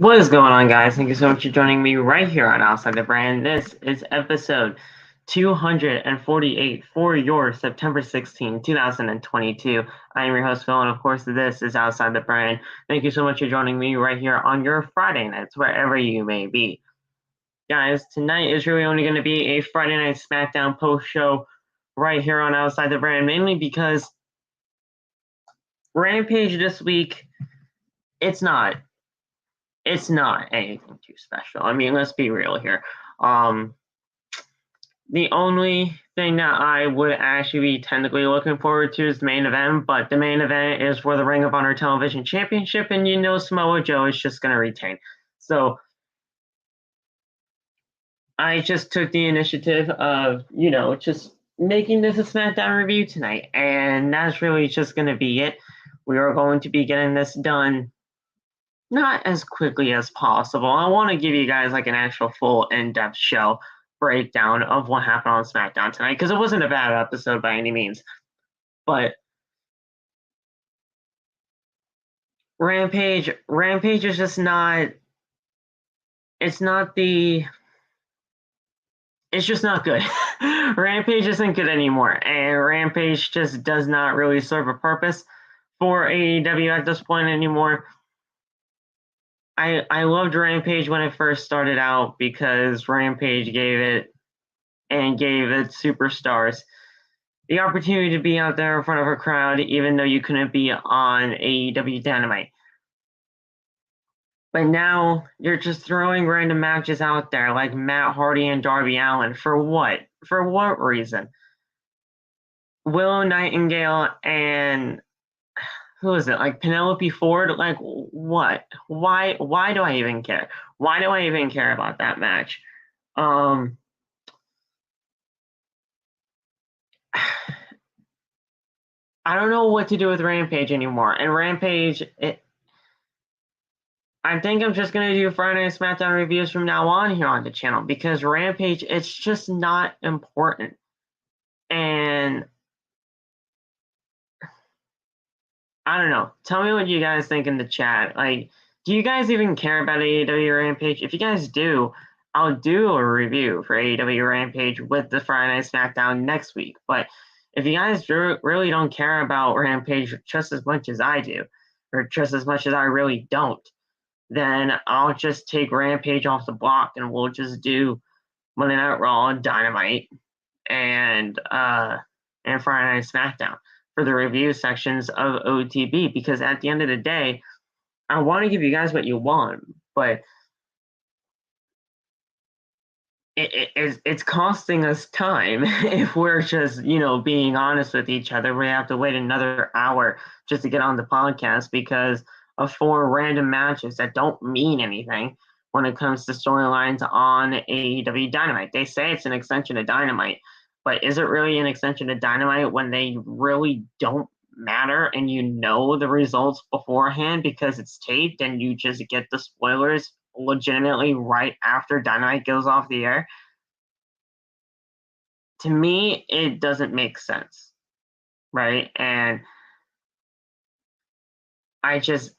What is going on, guys? Thank you so much for joining me right here on Outside the Brand. This is episode 248 for your September 16, 2022. I am your host, Phil, and of course, this is Outside the Brand. Thank you so much for joining me right here on your Friday nights, wherever you may be. Guys, tonight is really only going to be a Friday Night SmackDown post show right here on Outside the Brand, mainly because Rampage this week, it's not anything too special. I mean, let's be real here. The only thing that I would actually be technically looking forward to is the main event, but the main event is for the Ring of Honor Television Championship, and you know Samoa Joe is just going to retain. So I just took the initiative of, just making this a SmackDown review tonight, and that's really just going to be it. We are going to be getting this done not as quickly as possible. I want to give you guys like an actual full in-depth show breakdown of what happened on SmackDown tonight, because it wasn't a bad episode by any means. But Rampage is just not, it's just not good. Rampage isn't good anymore, and Rampage just does not really serve a purpose for AEW at this point anymore. I loved Rampage when it first started out because Rampage gave its superstars the opportunity to be out there in front of a crowd, even though you couldn't be on AEW Dynamite. But now you're just throwing random matches out there like Matt Hardy and Darby Allin. For what? For what reason? Willow Nightingale and who is it? Like Penelope Ford? Like what? Why do I even care? Why do I even care about that match? I don't know what to do with Rampage anymore. And Rampage, I think I'm just going to do Friday Night SmackDown reviews from now on here on the channel because Rampage, it's just not important. And I don't know. Tell me what you guys think in the chat. Like, do you guys even care about AEW Rampage? If you guys do, I'll do a review for AEW Rampage with the Friday Night SmackDown next week. But if you guys really don't care about Rampage just as much as I do, or just as much as I really don't, then I'll just take Rampage off the block and we'll just do Monday Night Raw, Dynamite, and Friday Night SmackDown for the review sections of OTB, because at the end of the day, I want to give you guys what you want, but it's costing us time if we're just, being honest with each other. We have to wait another hour just to get on the podcast because of 4 random matches that don't mean anything when it comes to storylines on AEW Dynamite. They say it's an extension of Dynamite, but is it really an extension of Dynamite when they really don't matter and you know the results beforehand because it's taped and you just get the spoilers legitimately right after Dynamite goes off the air? To me, it doesn't make sense, right? And it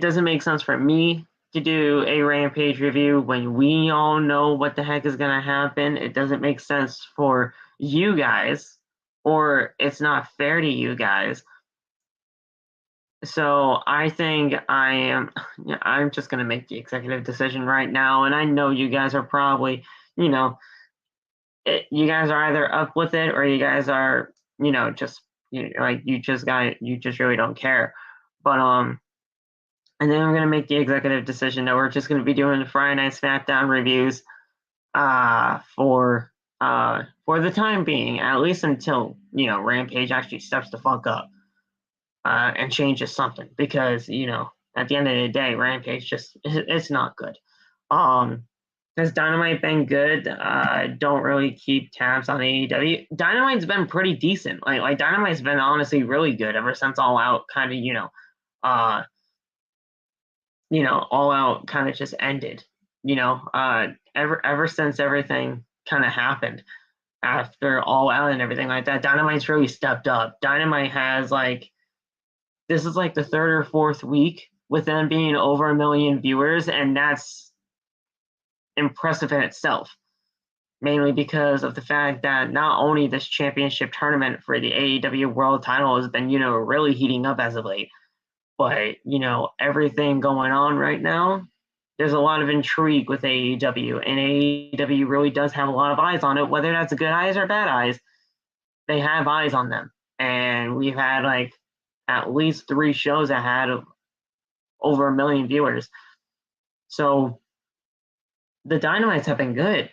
doesn't make sense for me to do a Rampage review when we all know what the heck is going to happen. It doesn't make sense for you guys, or it's not fair to you guys. So I think I'm just going to make the executive decision right now. And I know you guys are probably, you guys are either up with it or you guys are, just, you just really don't care. But, and then I'm going to make the executive decision that we're just going to be doing the Friday Night SmackDown reviews for the time being, at least until, Rampage actually steps the fuck up and changes something. Because, at the end of the day, Rampage it's not good. Has Dynamite been good? Don't really keep tabs on AEW. Dynamite's been pretty decent. Like Dynamite's been honestly really good ever since All Out kind of, All Out kind of just ended, ever since everything kind of happened after All Out and everything like that, Dynamite's really stepped up. Dynamite has this is like the 3rd or 4th week with them being over 1 million viewers, and that's impressive in itself. Mainly because of the fact that not only this championship tournament for the AEW World Title has been, really heating up as of late, but everything going on right now, there's a lot of intrigue with AEW, and AEW really does have a lot of eyes on it. Whether that's good eyes or bad eyes, they have eyes on them, and we've had like at least 3 shows that had over 1 million viewers. So the Dynamites have been good.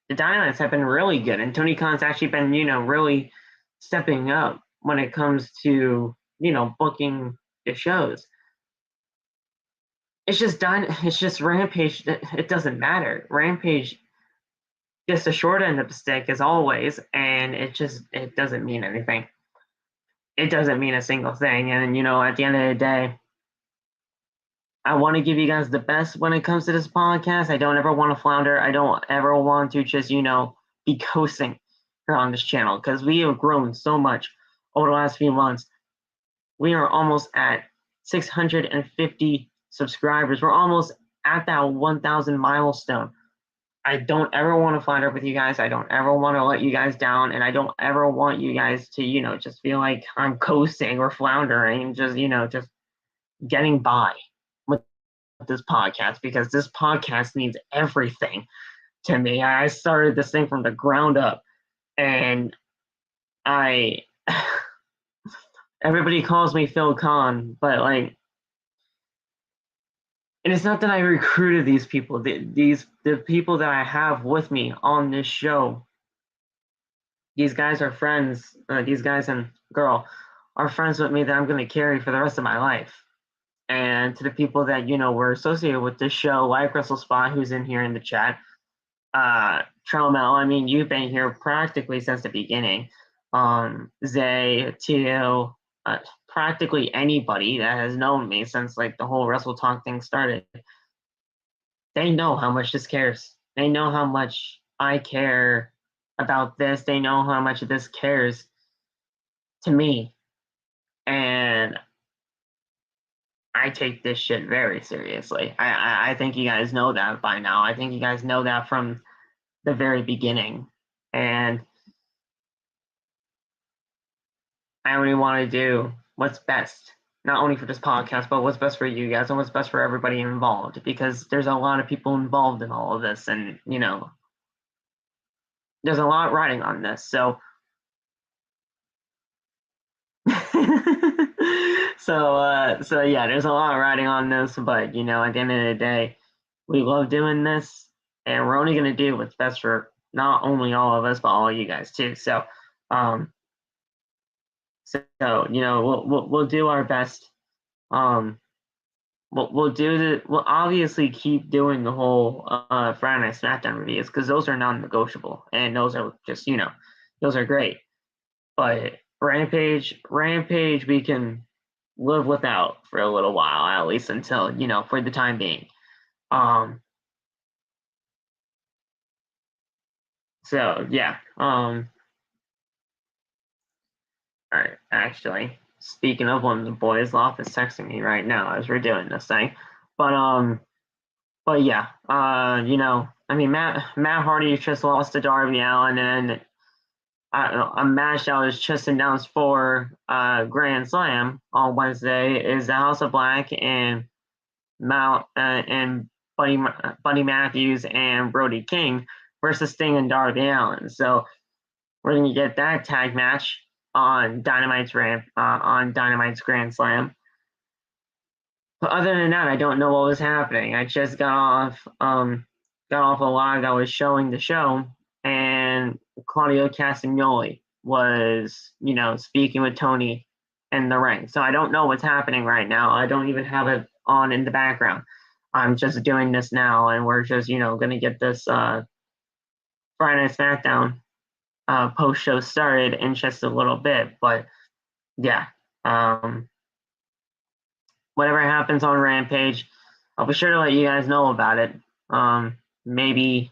The Dynamites have been really good, and Tony Khan's actually been, really stepping up when it comes to, booking the shows. It's just Rampage. It doesn't matter. Rampage just a short end of the stick as always, and it doesn't mean anything. It doesn't mean a single thing. And at the end of the day, I want to give you guys the best when it comes to this podcast. I don't ever want to flounder. I don't ever want to just be coasting here on this channel, because we have grown so much over the last few months. We are almost at 650 subscribers. We're almost at that 1,000 milestone. I don't ever want to flounder with you guys. I don't ever want to let you guys down, and I don't ever want you guys to, just feel like I'm coasting or floundering, just getting by with this podcast, because this podcast means everything to me. I started this thing from the ground up, and everybody calls me Phil Khan, but like, and it's not that I recruited these people. The people that I have with me on this show, these guys are friends. These guys and girl are friends with me that I'm going to carry for the rest of my life. And to the people that were associated with this show, like Russell Spot, who's in here in the chat, Tromel, I mean, you've been here practically since the beginning. Zay, Tio, practically anybody that has known me since like the whole Wrestle Talk thing started, they know how much this cares. They know how much I care about this. They know how much this cares to me. And I take this shit very seriously. I think you guys know that by now. I think you guys know that from the very beginning. And I only want to do what's best, not only for this podcast, but what's best for you guys and what's best for everybody involved, because there's a lot of people involved in all of this, and there's a lot riding on this. So so yeah, there's a lot riding on this, but at the end of the day, we love doing this, and we're only gonna do what's best for not only all of us, but all of you guys too. So we'll do our best. We'll obviously keep doing the whole Friday Night SmackDown reviews, because those are non-negotiable, and those are just those are great. But Rampage, we can live without for a little while, at least until for the time being. So yeah. All right, actually, speaking of, one of the boys, Loft is texting me right now as we're doing this thing. But yeah, I mean, Matt Hardy just lost to Darby Allin, and a match that was just announced for Grand Slam on Wednesday is the House of Black and Buddy Matthews and Brody King versus Sting and Darby Allin. So we're gonna get that tag match on Dynamite's Grand Slam. But other than that, I don't know what was happening. I just got off a live that was showing the show, and Claudio Castagnoli was, speaking with Tony in the ring. So I don't know what's happening right now. I don't even have it on in the background. I'm just doing this now, and we're just, going to get this Friday Night SmackDown post show started in just a little bit. But yeah, whatever happens on Rampage, I'll be sure to let you guys know about it. Maybe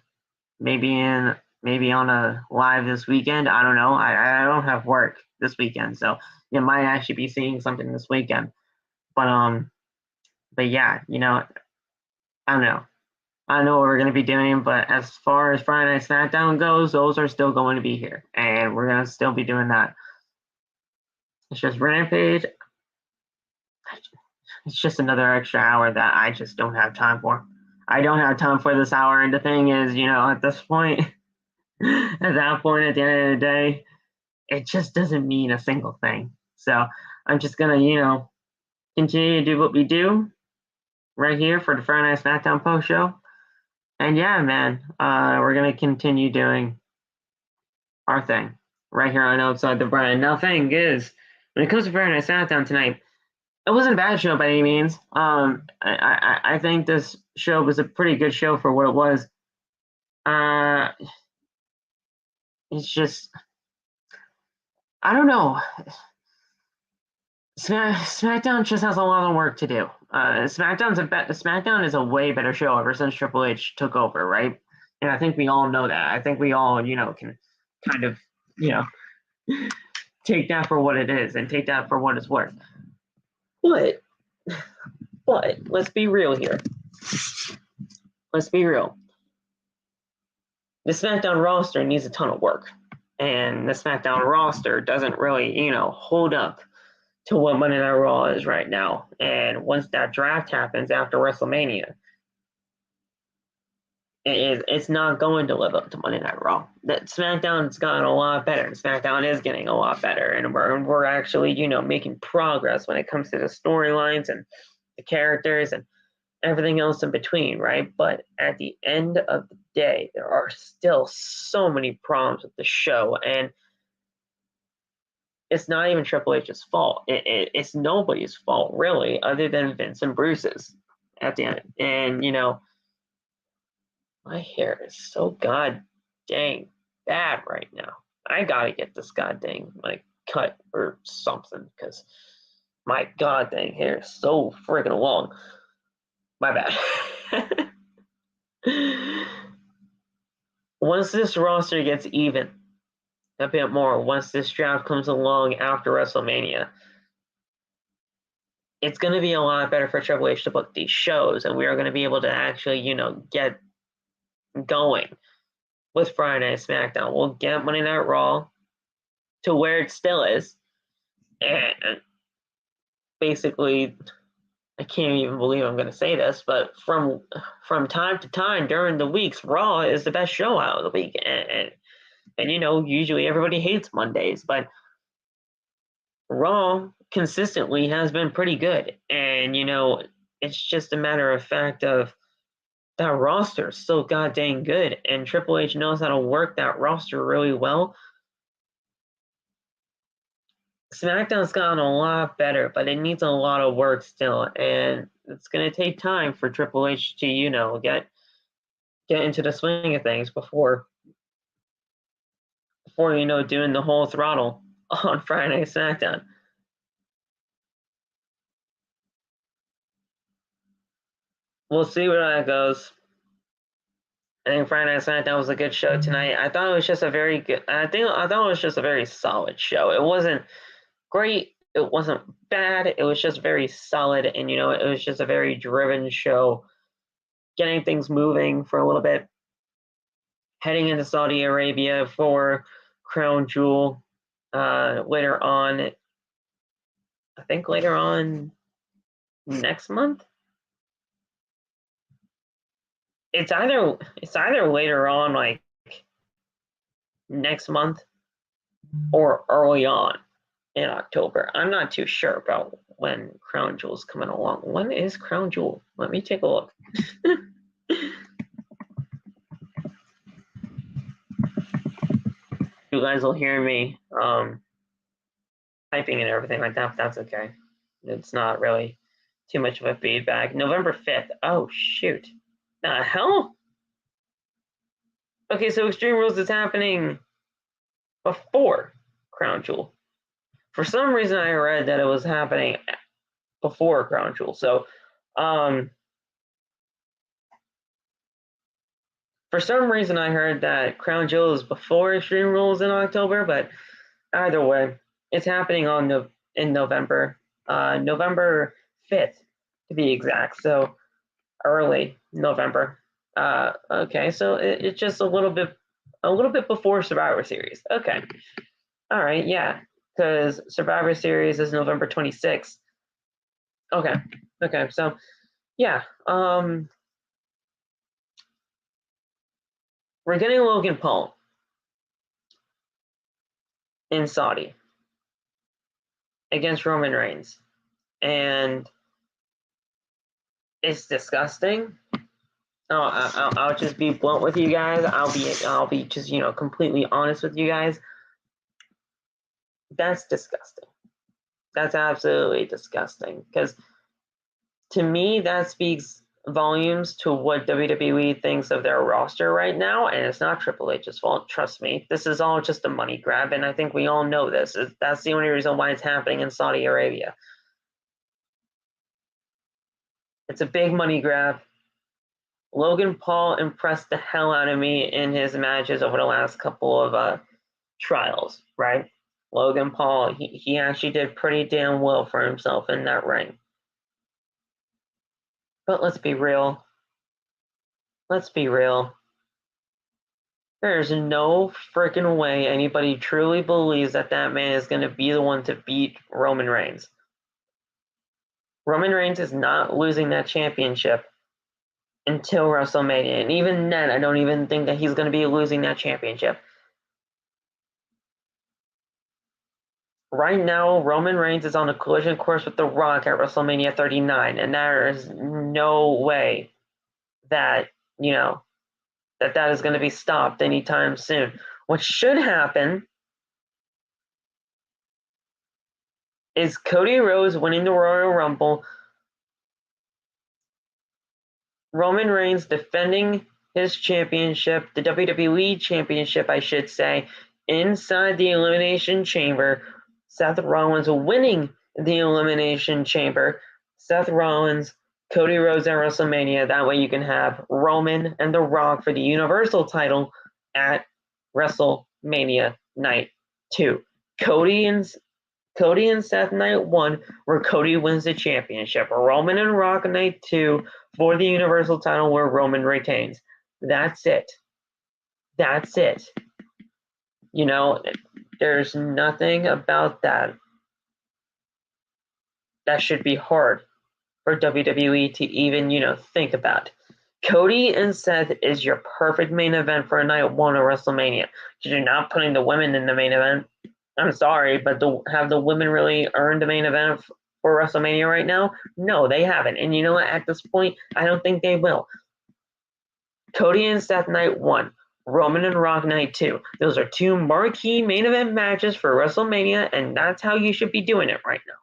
on a live this weekend. I don't know. I don't have work this weekend, so you might actually be seeing something this weekend. But But yeah, you know, I don't know. I don't know what we're going to be doing, but as far as Friday Night SmackDown goes, those are still going to be here, and we're going to still be doing that. It's just Rampage. It's just another extra hour that I just don't have time for. I don't have time for this hour, and the thing is, you know, at this point, at that point, at the end of the day, it just doesn't mean a single thing. So I'm just gonna, you know, continue to do what we do right here for the Friday Night SmackDown post show. And yeah, man, we're gonna continue doing our thing right here on Outside the Brand. Now, thing is, when it comes to Friday Night SmackDown tonight, it wasn't a bad show by any means. I think this show was a pretty good show for what it was. It's just, I don't know. SmackDown just has a lot of work to do. SmackDown is a way better show ever since Triple H took over, right? And I think we all know that. I think we all, you know, can kind of, you know, take that for what it is and take that for what it's worth. But let's be real here. Let's be real. The SmackDown roster needs a ton of work, and the SmackDown roster doesn't really, you know, hold up to what Monday Night Raw is right now. And once that draft happens after WrestleMania, it's not going to live up to Monday Night Raw. That SmackDown's gotten a lot better. SmackDown is getting a lot better, and we're actually, you know, making progress when it comes to the storylines and the characters and everything else in between, right? But at the end of the day, there are still so many problems with the show, and it's not even Triple H's fault. It's nobody's fault, really, other than Vince and Bruce's at the end. And, you know, my hair is so god dang bad right now. I gotta get this god dang, like, cut or something, because my god dang hair is so friggin' long. My bad. Once this roster gets even a bit more, once this draft comes along after WrestleMania, it's going to be a lot better for Triple H to book these shows, and we are going to be able to actually, you know, get going with Friday Night SmackDown. We'll get Monday Night Raw to where it still is, and basically, I can't even believe I'm going to say this, but from time to time during the weeks, Raw is the best show out of the week, and you know, usually everybody hates Mondays, but Raw consistently has been pretty good. And, you know, it's just a matter of fact of that roster is so goddamn good. And Triple H knows how to work that roster really well. SmackDown's gotten a lot better, but it needs a lot of work still. And it's going to take time for Triple H to, you know, get into the swing of things before you know, doing the whole throttle on Friday Night SmackDown. We'll see where that goes. I think Friday Night SmackDown was a good show tonight. I thought it was just a very good. I thought it was just a very solid show. It wasn't great. It wasn't bad. It was just very solid, and you know, it was just a very driven show, getting things moving for a little bit, heading into Saudi Arabia for Crown Jewel later on. I think later on next month. It's either later on, like next month, or early on in October. I'm not too sure about when Crown Jewel's coming along. When is Crown Jewel? Let me take a look. You guys will hear me typing and everything like that, but that's okay. It's not really too much of a feedback. November 5th. Oh, shoot. The hell? Okay, so Extreme Rules is happening before Crown Jewel. For some reason, I read that it was happening before Crown Jewel. So, for some reason, I heard that Crown Jewel is before Extreme Rules in October, but either way, it's happening in November, November 5th, to be exact. So early November. Okay, so it's just a little bit before Survivor Series. Okay, all right, yeah, because Survivor Series is November 26th. Okay, so yeah, we're getting Logan Paul in Saudi against Roman Reigns, and it's disgusting. I'll just be blunt with you guys. I'll be just completely honest with you guys. That's disgusting. That's absolutely disgusting, because to me that speaks volumes to what WWE thinks of their roster right now, and it's not Triple H's fault. Trust me, this is all just a money grab, and I think we all know this. That's the only reason why it's happening in Saudi Arabia. It's a big money grab. Logan Paul impressed the hell out of me in his matches over the last couple of trials, right? Logan Paul, he actually did pretty damn well for himself in that ring. But let's be real. There's no freaking way anybody truly believes that man is going to be the one to beat Roman Reigns. Roman Reigns is not losing that championship until WrestleMania. And even then, I don't even think that he's going to be losing that championship. Right now, Roman Reigns is on a collision course with The Rock at WrestleMania 39. And there is no way that, that is going to be stopped anytime soon. What should happen is Cody Rhodes winning the Royal Rumble, Roman Reigns defending his championship, the WWE championship, I should say, inside the Elimination Chamber, Seth Rollins winning the Elimination Chamber, Seth Rollins, Cody Rhodes at WrestleMania. That way you can have Roman and The Rock for the Universal title at WrestleMania Night 2. Cody and Seth Night 1, where Cody wins the championship. Roman and Rock Night 2 for the Universal title, where Roman retains. That's it. There's nothing about that should be hard for WWE to even, think about. Cody and Seth is your perfect main event for a night 1 of WrestleMania. Because you're not putting the women in the main event. I'm sorry, but have the women really earned the main event for WrestleMania right now? No, they haven't. And you know what? At this point, I don't think they will. Cody and Seth Night 1, Roman and Rock Night 2. Those are 2 marquee main event matches for WrestleMania, and that's how you should be doing it right now.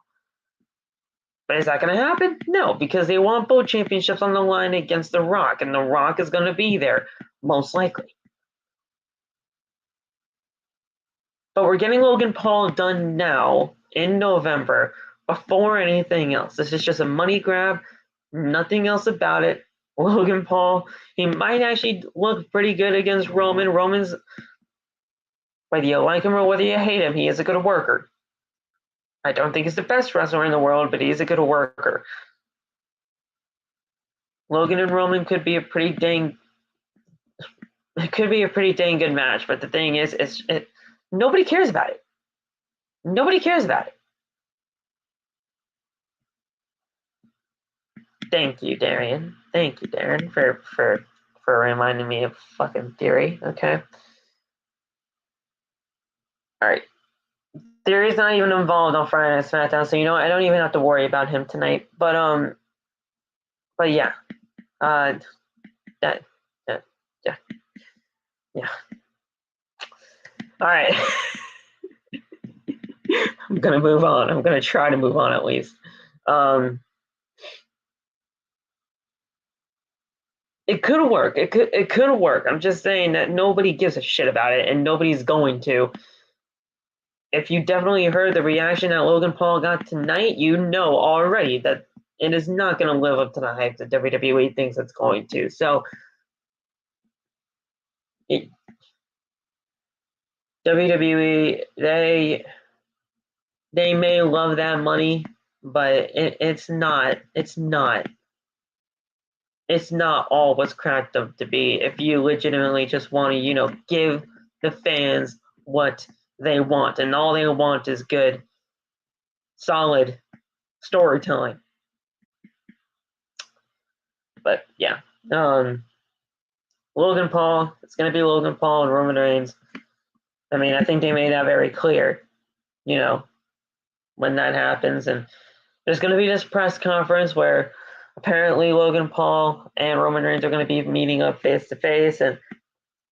But is that going to happen? No, because they want both championships on the line against The Rock, and The Rock is going to be there, most likely. But we're getting Logan Paul done now in November before anything else. This is just a money grab, nothing else about it. Logan Paul, he might actually look pretty good against Roman. Roman's, whether you like him or whether you hate him, he is a good worker. I don't think he's the best wrestler in the world, but he's a good worker. Logan and Roman could be a pretty dang good match, but the thing is, nobody cares about it. Nobody cares about it. Thank you, Darren, for reminding me of fucking Theory. Okay. All right. Theory's not even involved on Friday Night SmackDown, so I don't even have to worry about him tonight. But yeah. Yeah. All right. I'm gonna move on. I'm gonna try to move on at least. It could work. It could work. I'm just saying that nobody gives a shit about it, and nobody's going to. If you definitely heard the reaction that Logan Paul got tonight, you know already that it is not going to live up to the hype that WWE thinks it's going to. So, WWE, they may love that money, but it's not all what's cracked up to be if you legitimately just want to, give the fans what they want, and all they want is good, solid storytelling. But yeah, Logan Paul, it's going to be Logan Paul and Roman Reigns. I mean, I think they made that very clear, when that happens. And there's going to be this press conference where apparently Logan Paul and Roman Reigns are going to be meeting up face to face. And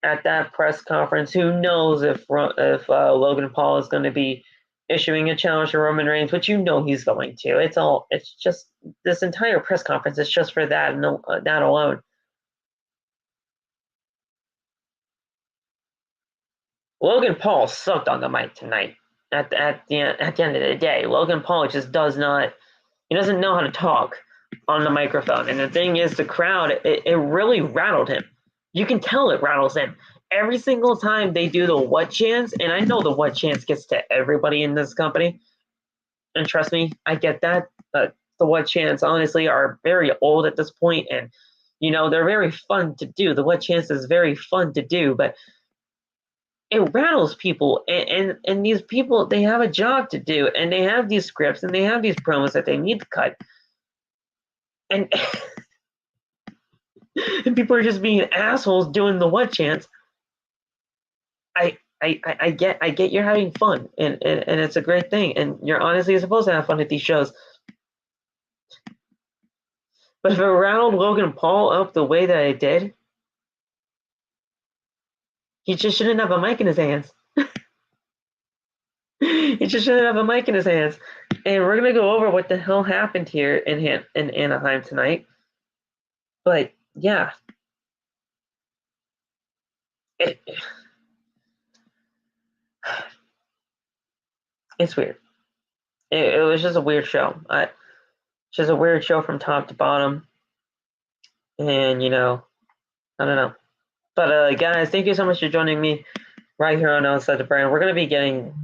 at that press conference, who knows if Logan Paul is going to be issuing a challenge to Roman Reigns, which he's going to. It's just this entire press conference is just for that, that alone. Logan Paul sucked on the mic tonight. At the end of the day, Logan Paul just doesn't know how to talk on the microphone. And the thing is, the crowd, it really rattled him. You can tell it rattles him. Every single time they do the what chants, and I know the what chants gets to everybody in this company, and trust me, I get that, but the what chants honestly are very old at this point, and they're very fun to do. The what chants is very fun to do, but it rattles people, and these people, they have a job to do, and they have these scripts, and they have these promos that they need to cut, and and people are just being assholes doing the what chants. I get you're having fun, and it's a great thing, and you're honestly supposed to have fun at these shows. But if it rattled Logan Paul up the way that it did, he just shouldn't have a mic in his hands. He just shouldn't have a mic in his hands. And we're gonna go over what the hell happened here in Anaheim tonight. But yeah, it's weird. It was just a weird show. Just a weird show from top to bottom. And I don't know. But guys, thank you so much for joining me right here on Outside the Brand. We're going to be getting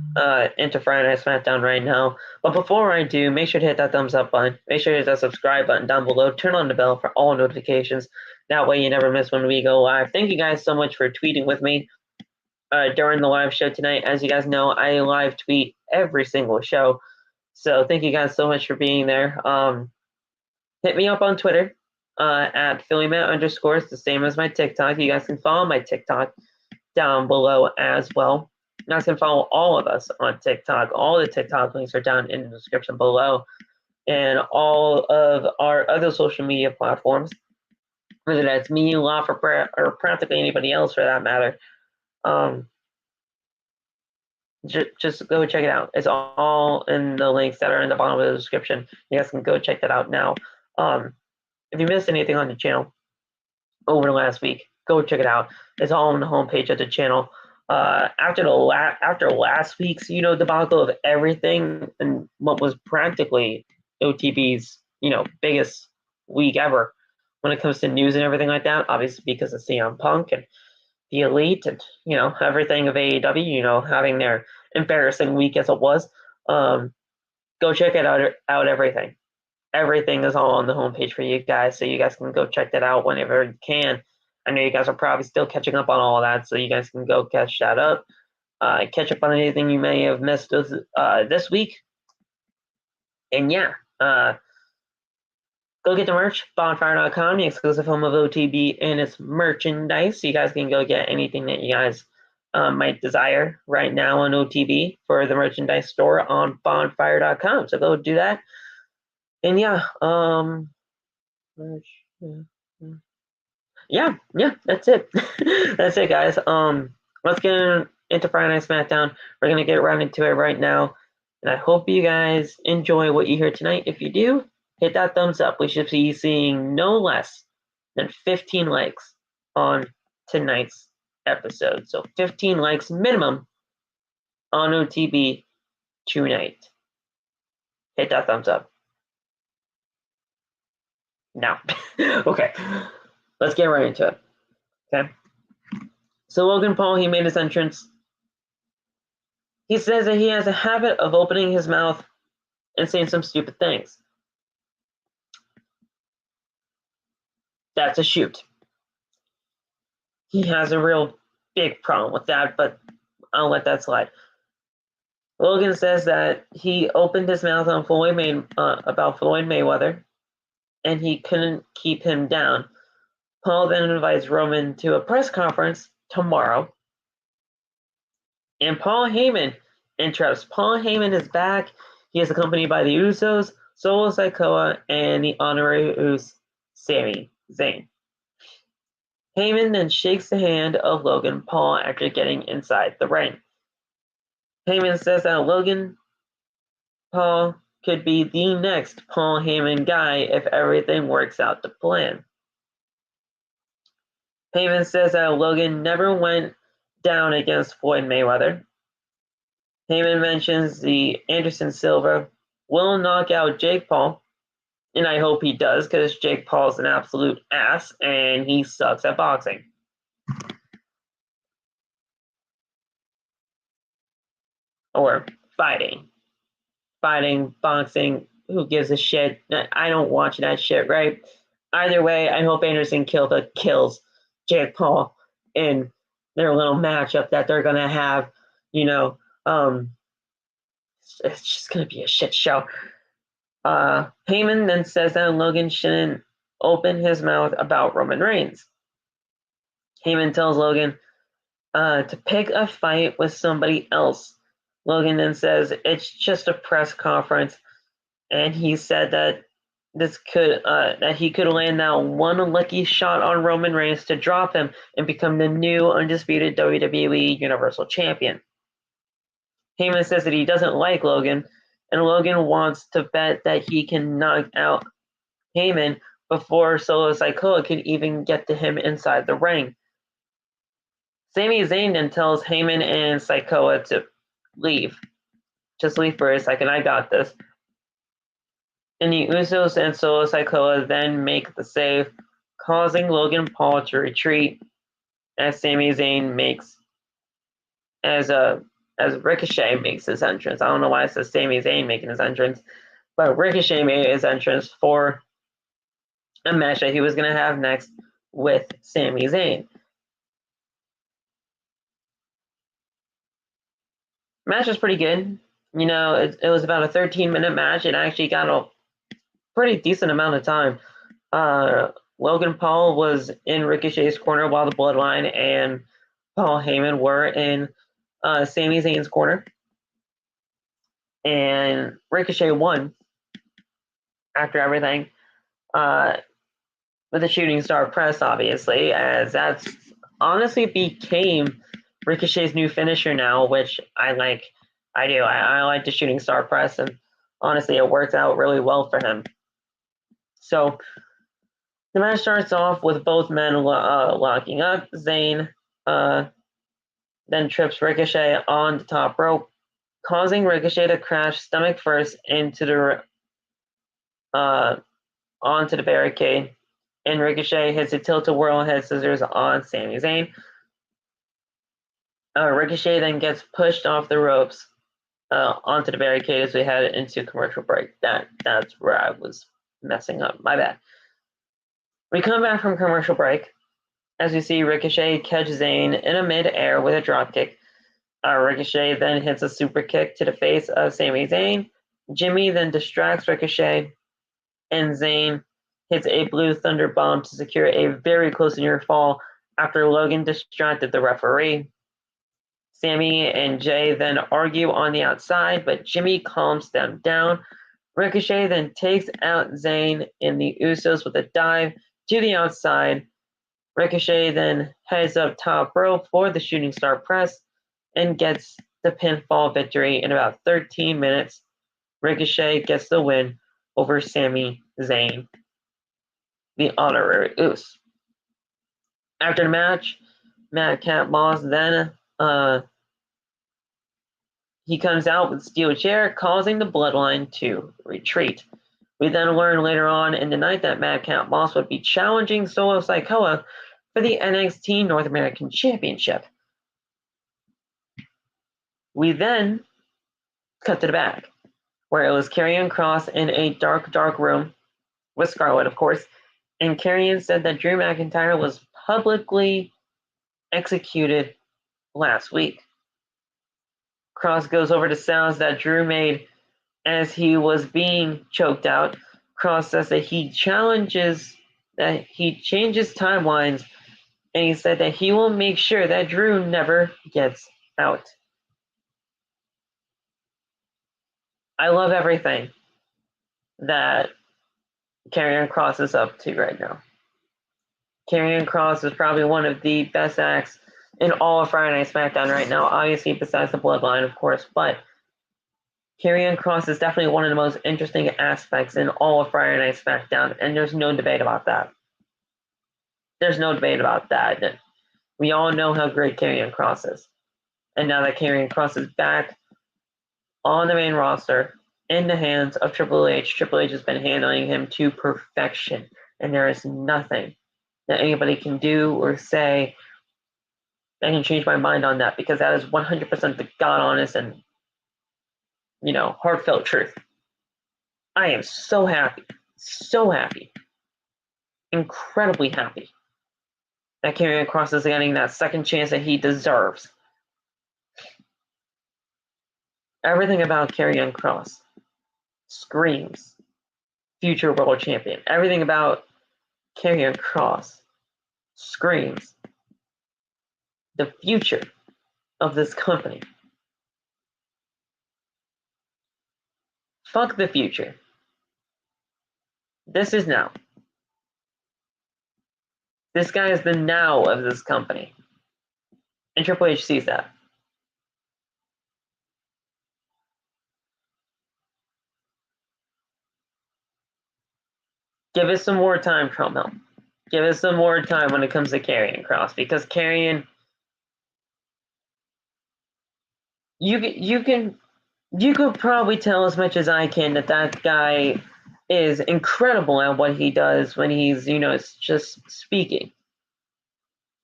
into Friday Night SmackDown right now. But before I do, make sure to hit that thumbs up button. Make sure to hit that subscribe button down below. Turn on the bell for all notifications. That way you never miss when we go live. Thank you guys so much for tweeting with me during the live show tonight. As you guys know, I live tweet every single show. So thank you guys so much for being there. Hit me up on Twitter. At PhillyMatt_. It's the same as my TikTok. You guys can follow my TikTok down below as well. You guys can follow all of us on TikTok. All the TikTok links are down in the description below. And all of our other social media platforms, whether that's me, Law for Prayer, or practically anybody else for that matter, just go check it out. It's all in the links that are in the bottom of the description. You guys can go check that out now. If you missed anything on the channel over the last week, go check it out. It's all on the homepage of the channel. After last week's debacle of everything, and what was practically OTB's biggest week ever when it comes to news and everything like that, obviously because of CM Punk and the Elite and everything of AEW, having their embarrassing week as it was. Go check it out everything. Everything is all on the homepage for you guys, so you guys can go check that out whenever you can. I know you guys are probably still catching up on all of that, so you guys can go catch that up. Catch up on anything you may have missed this week. And yeah, go get the merch, bonfire.com, the exclusive home of OTB and its merchandise. So you guys can go get anything that you guys might desire right now on OTB for the merchandise store on bonfire.com. So go do that. And yeah, that's it. That's it, guys. Let's get into Friday Night SmackDown. We're gonna get right into it right now, and I hope you guys enjoy what you hear tonight. If you do, hit that thumbs up. We should be seeing no less than 15 likes on tonight's episode. So 15 likes minimum on OTB tonight. Hit that thumbs up. Now. Okay. Let's get right into it. Okay. So Logan Paul, he made his entrance. He says that he has a habit of opening his mouth and saying some stupid things. That's a shoot. He has a real big problem with that, but I'll let that slide. Logan says that he opened his mouth on about Floyd Mayweather, and he couldn't keep him down. Paul then invites Roman to a press conference tomorrow, and Paul Heyman interrupts. Paul Heyman is back. He is accompanied by the Usos, Solo Sikoa, and the honorary Us, Sami Zayn. Heyman then shakes the hand of Logan Paul after getting inside the ring. Heyman says that Logan Paul could be the next Paul Heyman guy if everything works out to plan. Heyman says that Logan never went down against Floyd Mayweather. Heyman mentions the Anderson Silva will knock out Jake Paul, and I hope he does because Jake Paul's an absolute ass and he sucks at boxing. Or fighting, boxing, who gives a shit? I don't watch that shit, right? Either way, I hope Anderson kills Jake Paul in their little matchup that they're gonna have. It's just gonna be a shit show. Heyman then says that Logan shouldn't open his mouth about Roman Reigns. Heyman tells Logan to pick a fight with somebody else. Logan then says it's just a press conference, and he said that that he could land that one lucky shot on Roman Reigns to drop him and become the new undisputed WWE Universal Champion. Heyman says that he doesn't like Logan, and Logan wants to bet that he can knock out Heyman before Solo Sikoa can even get to him inside the ring. Sami Zayn then tells Heyman and Sikoa to leave. Just leave for a second, I got this. And the Usos and Solo Sikoa then make the save, causing Logan Paul to retreat as Sami Zayn as Ricochet makes his entrance. I don't know why it says Sami Zayn making his entrance, but Ricochet made his entrance for a match that he was going to have next with Sami Zayn. Match was pretty good. It was about a 13-minute match. It actually got a pretty decent amount of time. Logan Paul was in Ricochet's corner while the Bloodline and Paul Heyman were in Sami Zayn's corner. And Ricochet won after everything with the shooting star press, obviously, as that's honestly became Ricochet's new finisher now, which I like. I do. I like the shooting star press, and honestly, it worked out really well for him. So the match starts off with both men locking up. Zayn then trips Ricochet on the top rope, causing Ricochet to crash stomach first onto the barricade, and Ricochet hits a tilt-a-whirl head scissors on Sami Zayn. Ricochet then gets pushed off the ropes onto the barricade as we head into commercial break. That's where I was messing up. My bad. We come back from commercial break as we see Ricochet catch Zayn in a mid-air with a dropkick. Ricochet then hits a super kick to the face of Sami Zayn. Jimmy then distracts Ricochet, and Zayn hits a Blue Thunder bomb to secure a very close near fall after Logan distracted the referee. Sami and Jay then argue on the outside, but Jimmy calms them down. Ricochet then takes out Zayn and the Usos with a dive to the outside. Ricochet then heads up top rope for the shooting star press and gets the pinfall victory in about 13 minutes. Ricochet gets the win over Sami Zayn, the honorary Us. After the match, Madcap Moss then he comes out with a steel chair, causing the Bloodline to retreat. We then learn later on in the night that Madcap Moss would be challenging Solo Sikoa for the NXT North American Championship. We then cut to the back, where it was Karrion Kross in a dark room with Scarlett, of course, and Karrion said that Drew McIntyre was publicly executed last week. Kross goes over the sounds that Drew made as he was being choked out. Kross says that he changes timelines, and he said that he will make sure that Drew never gets out. I love everything that Karrion Kross is up to right now. Karrion Kross is probably one of the best acts in all of Friday Night SmackDown right now, obviously besides the Bloodline, of course, but Karrion Kross is definitely one of the most interesting aspects in all of Friday Night SmackDown, and there's no debate about that. There's no debate about that. We all know how great Karrion Kross is. And now that Karrion Kross is back on the main roster, in the hands of Triple H has been handling him to perfection, and there is nothing that anybody can do or say that can change my mind on that, because that is 100% the God honest and heartfelt truth. I am so happy, incredibly happy that Karrion Kross is getting that second chance that he deserves. Everything about Karrion Kross screams future world champion. Everything about Karrion Kross screams the future of this company. Fuck the future. This is now. This guy is the now of this company. And Triple H sees that. Give us some more time, Trump. Give us some more time when it comes to Karrion Kross, because Karrion, you could probably tell as much as I can that guy is incredible at what he does when he's just speaking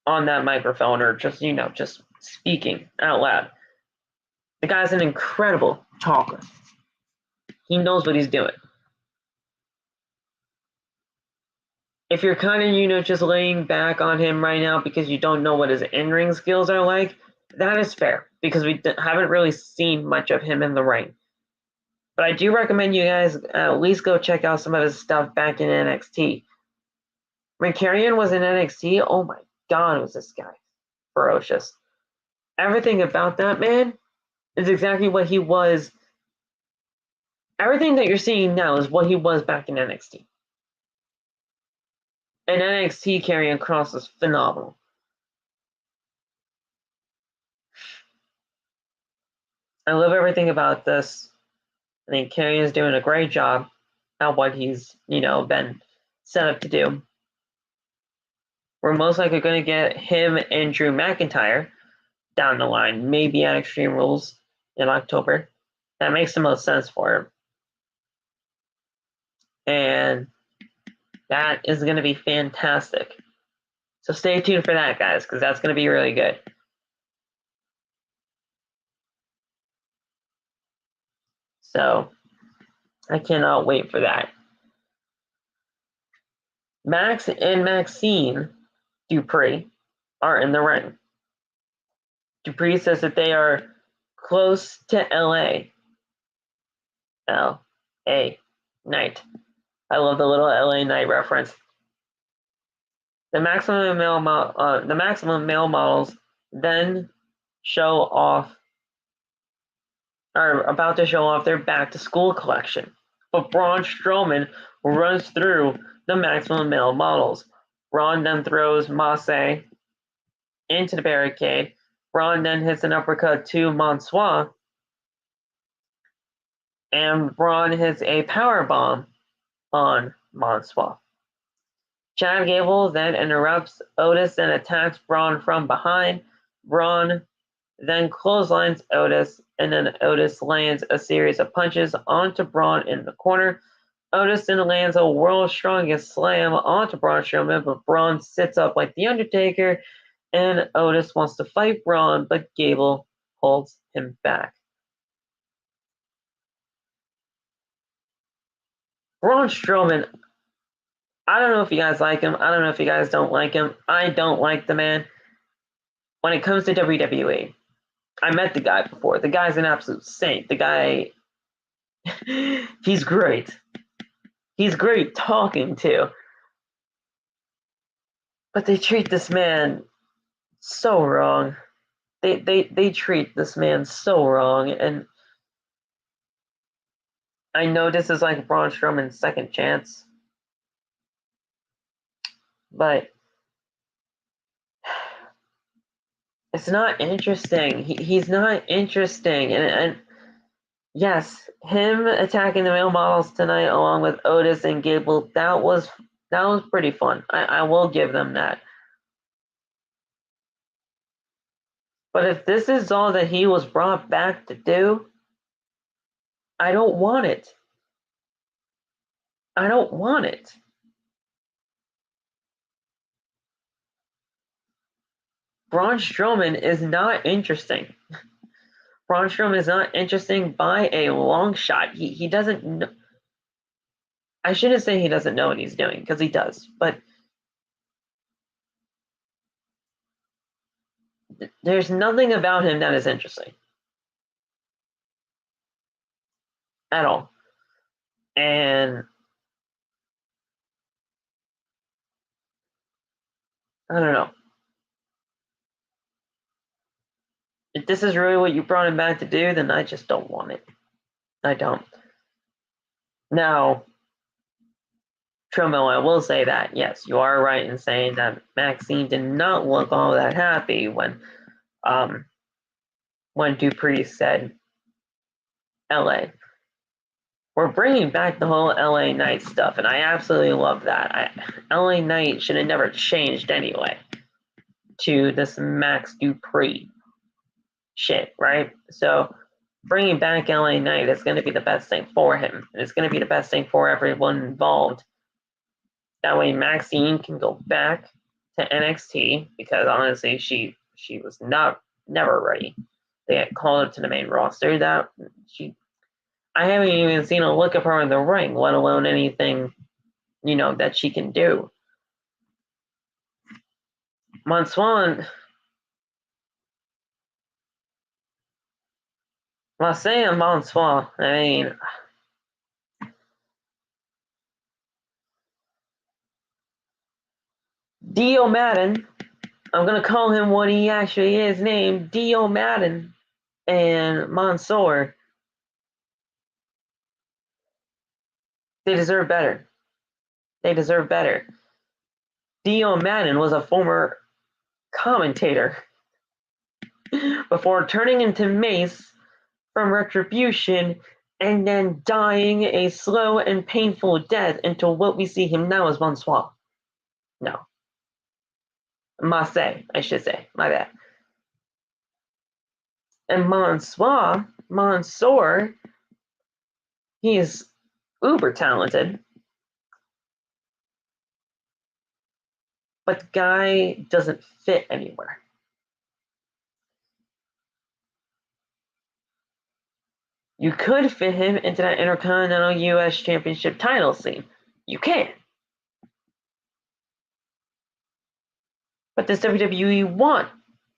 on that microphone, or just just speaking out loud. The guy's an incredible talker. He knows what he's doing. If you're kind of, just laying back on him right now because you don't know what his in-ring skills are like, that is fair, because we haven't really seen much of him in the ring. But I do recommend you guys at least go check out some of his stuff back in NXT. When Karrion was in NXT, oh my God, was this guy ferocious. Everything about that man is exactly what he was. Everything that you're seeing now is what he was back in NXT. And NXT Karrion Kross is phenomenal. I love everything about this. I think Karrion's doing a great job at what he's, been set up to do. We're most likely going to get him and Drew McIntyre down the line, maybe at Extreme Rules in October. That makes the most sense for him. And that is going to be fantastic. So stay tuned for that, guys, because that's going to be really good. So I cannot wait for that. Max and Maxine Dupree are in the ring. Dupree says that they are close to LA. L.A. Knight. I love the little LA Knight reference. The maximum male models then are about to show off their back to school collection. But Braun Strowman runs through the maximum male models. Braun then throws Massey into the barricade. Braun then hits an uppercut to Mansoor. And Braun hits a power bomb on Mansoor. Chad Gable then interrupts Otis and attacks Braun from behind. Braun then clotheslines Otis, and then Otis lands a series of punches onto Braun in the corner. Otis then lands a world's strongest slam onto Braun Strowman, but Braun sits up like The Undertaker, and Otis wants to fight Braun, but Gable holds him back. Braun Strowman, I don't know if you guys like him. I don't know if you guys don't like him. I don't like the man. When it comes to WWE, I met the guy before. The guy's an absolute saint. The guy, he's great. He's great talking to. But they treat this man so wrong. They treat this man so wrong. And I know this is like Braun Strowman's second chance. But it's not interesting. He's not interesting. And yes, him attacking the male models tonight along with Otis and Gable, that was pretty fun. I will give them that. But if this is all that he was brought back to do, I don't want it. I don't want it. Braun Strowman is not interesting. Braun Strowman is not interesting by a long shot. He doesn't know. I shouldn't say he doesn't know what he's doing, because he does. But there's nothing about him that is interesting. At all. And I don't know. If this is really what you brought him back to do, then I just don't want it. I don't. Now, Tromo, I will say that, yes, you are right in saying that Maxine did not look all that happy when Dupree said LA. We're bringing back the whole LA Knight stuff, and I absolutely love that. LA Knight should have never changed anyway to this Max Dupree shit, right? So bringing back LA Knight is going to be the best thing for him. It's going to be the best thing for everyone involved. That way Maxine can go back to NXT, because honestly she was never ready. They had called her to the main roster. I haven't even seen a look of her in the ring, let alone anything, that she can do. Monswan, Marseille Monswan, I mean, Dio Madden, I'm going to call him what he actually is named, Dio Madden, and Mansoor, they deserve better. They deserve better. Dio Madden was a former commentator before turning into Mace from Retribution and then dying a slow and painful death into what we see him now as Mansoor. No. Marseille, I should say. My bad. And Mansoor, he is uber talented, but the guy doesn't fit anywhere. You could fit him into that Intercontinental US Championship title scene. You can. But does WWE want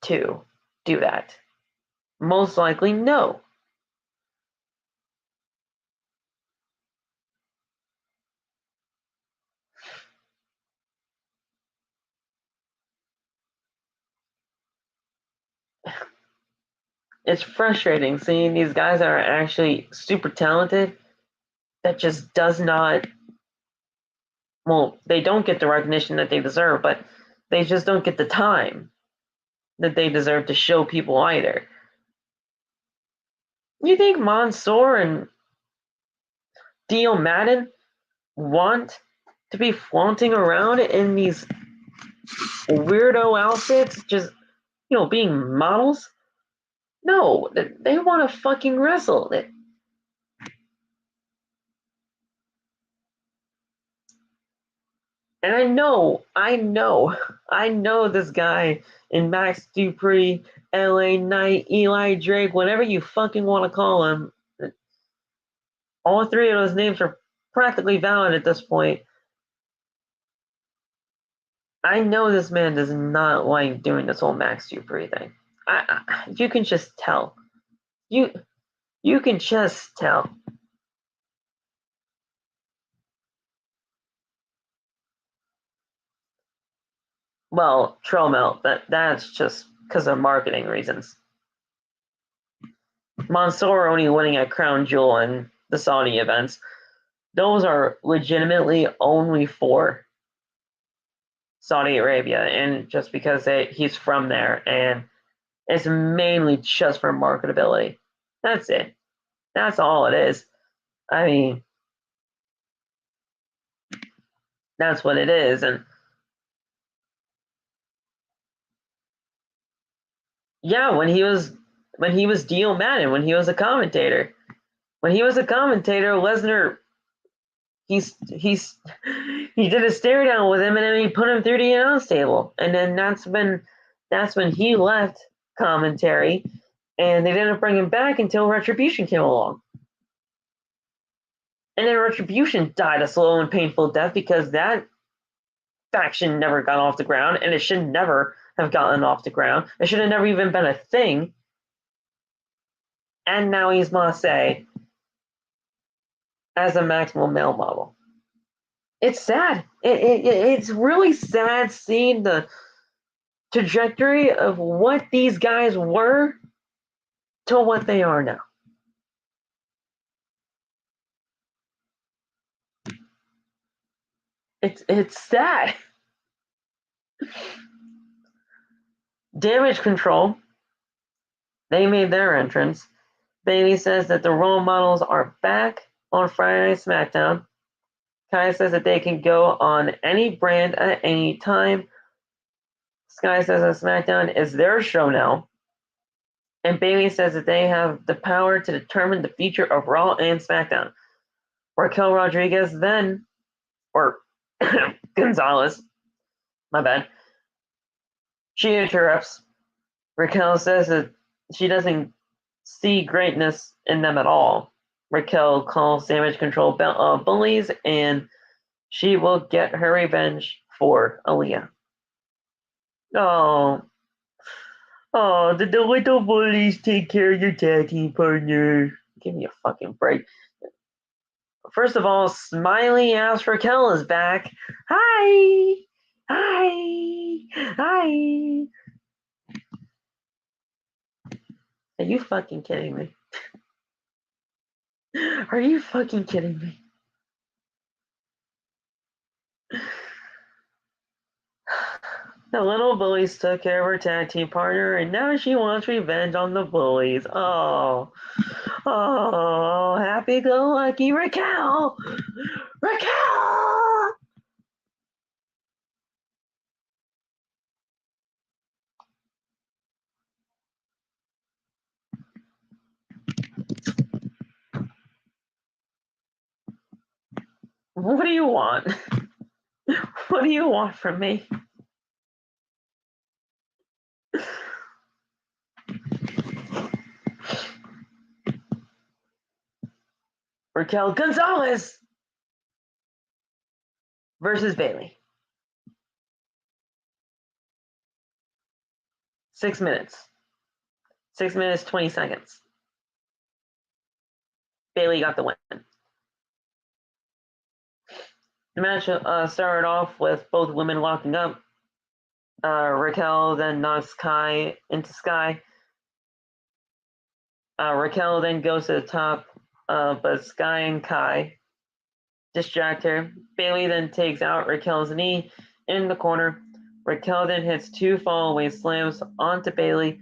to do that? Most likely, no. It's frustrating seeing these guys that are actually super talented that just does not, well, they don't get the recognition that they deserve, but they just don't get the time that they deserve to show people either. You think Mansoor and Dio Madden want to be flaunting around in these weirdo outfits, just, being models? No, they want to fucking wrestle. And I know this guy in Max Dupree, LA Knight, Eli Drake, whatever you fucking want to call him. All three of those names are practically valid at this point. I know this man does not like doing this whole Max Dupree thing. You can just tell. You can just tell. Well, Tromel, that's just because of marketing reasons. Mansoor only winning at Crown Jewel and the Saudi events, those are legitimately only for Saudi Arabia, and just because he's from there, and it's mainly just for marketability. That's it. That's all it is. I mean, that's what it is. And yeah, when he was Dio Madden, when he was a commentator, Lesnar he did a stare down with him, and then he put him through the announce table, and then that's when he left commentary, and they didn't bring him back until Retribution came along. And then Retribution died a slow and painful death because that faction never got off the ground, and it should never have gotten off the ground. It should have never even been a thing. And now he's Marseille as a maximum male model. It's sad. It's really sad seeing the trajectory of what these guys were to what they are now. It's sad. Damage Control, they made their entrance. Bayley says that the role models are back on Friday Night SmackDown. Kai says that they can go on any brand at any time. Sky says that SmackDown is their show now. And Bayley says that they have the power to determine the future of Raw and SmackDown. Raquel Rodriguez then, or Gonzalez, my bad, she interrupts. Raquel says that she doesn't see greatness in them at all. Raquel calls Damage Control bullies, and she will get her revenge for Aaliyah. Oh, did the little bullies take care of your tag team partner? Give me a fucking break. First of all, smiley ass Raquel is back. Hi! Are you fucking kidding me? Are you fucking kidding me? The little bullies took care of her tag team partner, and now she wants revenge on the bullies. Oh, happy-go-lucky Raquel! Raquel! What do you want? What do you want from me? Raquel Gonzalez versus Bayley. 6 minutes. 6 minutes, 20 seconds. Bayley got the win. The match started off with both women locking up. Raquel then knocks Kai into Sky. Raquel then goes to the top, but Sky and Kai distract her. Bayley then takes out Raquel's knee in the corner. Raquel then hits 2 fallaway slams onto Bayley,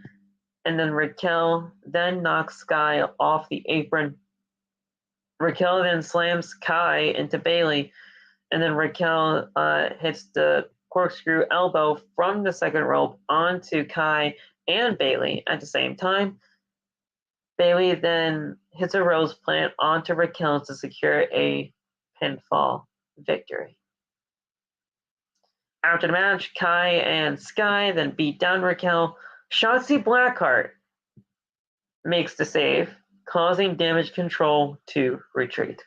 and then Raquel then knocks Sky off the apron. Raquel then slams Kai into Bayley, and then Raquel hits the corkscrew elbow from the second rope onto Kai and Bayley at the same time. Bayley then hits a rose plant onto Raquel to secure a pinfall victory. After the match, Kai and Sky then beat down Raquel. Shotzi Blackheart makes the save, causing Damage Control to retreat.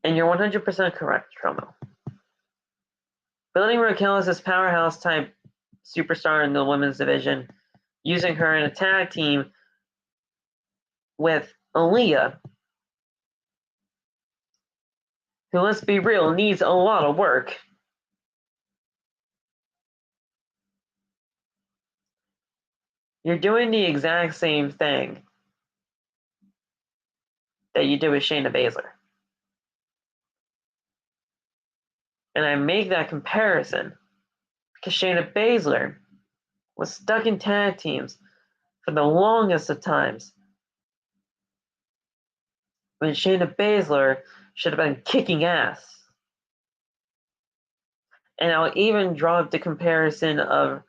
And you're 100% correct, Tromo. Building Raquel as this powerhouse type superstar in the women's division, using her in a tag team with Aaliyah, who, let's be real, needs a lot of work. You're doing the exact same thing that you do with Shayna Baszler. And I make that comparison because Shayna Baszler was stuck in tag teams for the longest of times, when Shayna Baszler should have been kicking ass. And I'll even draw up the comparison of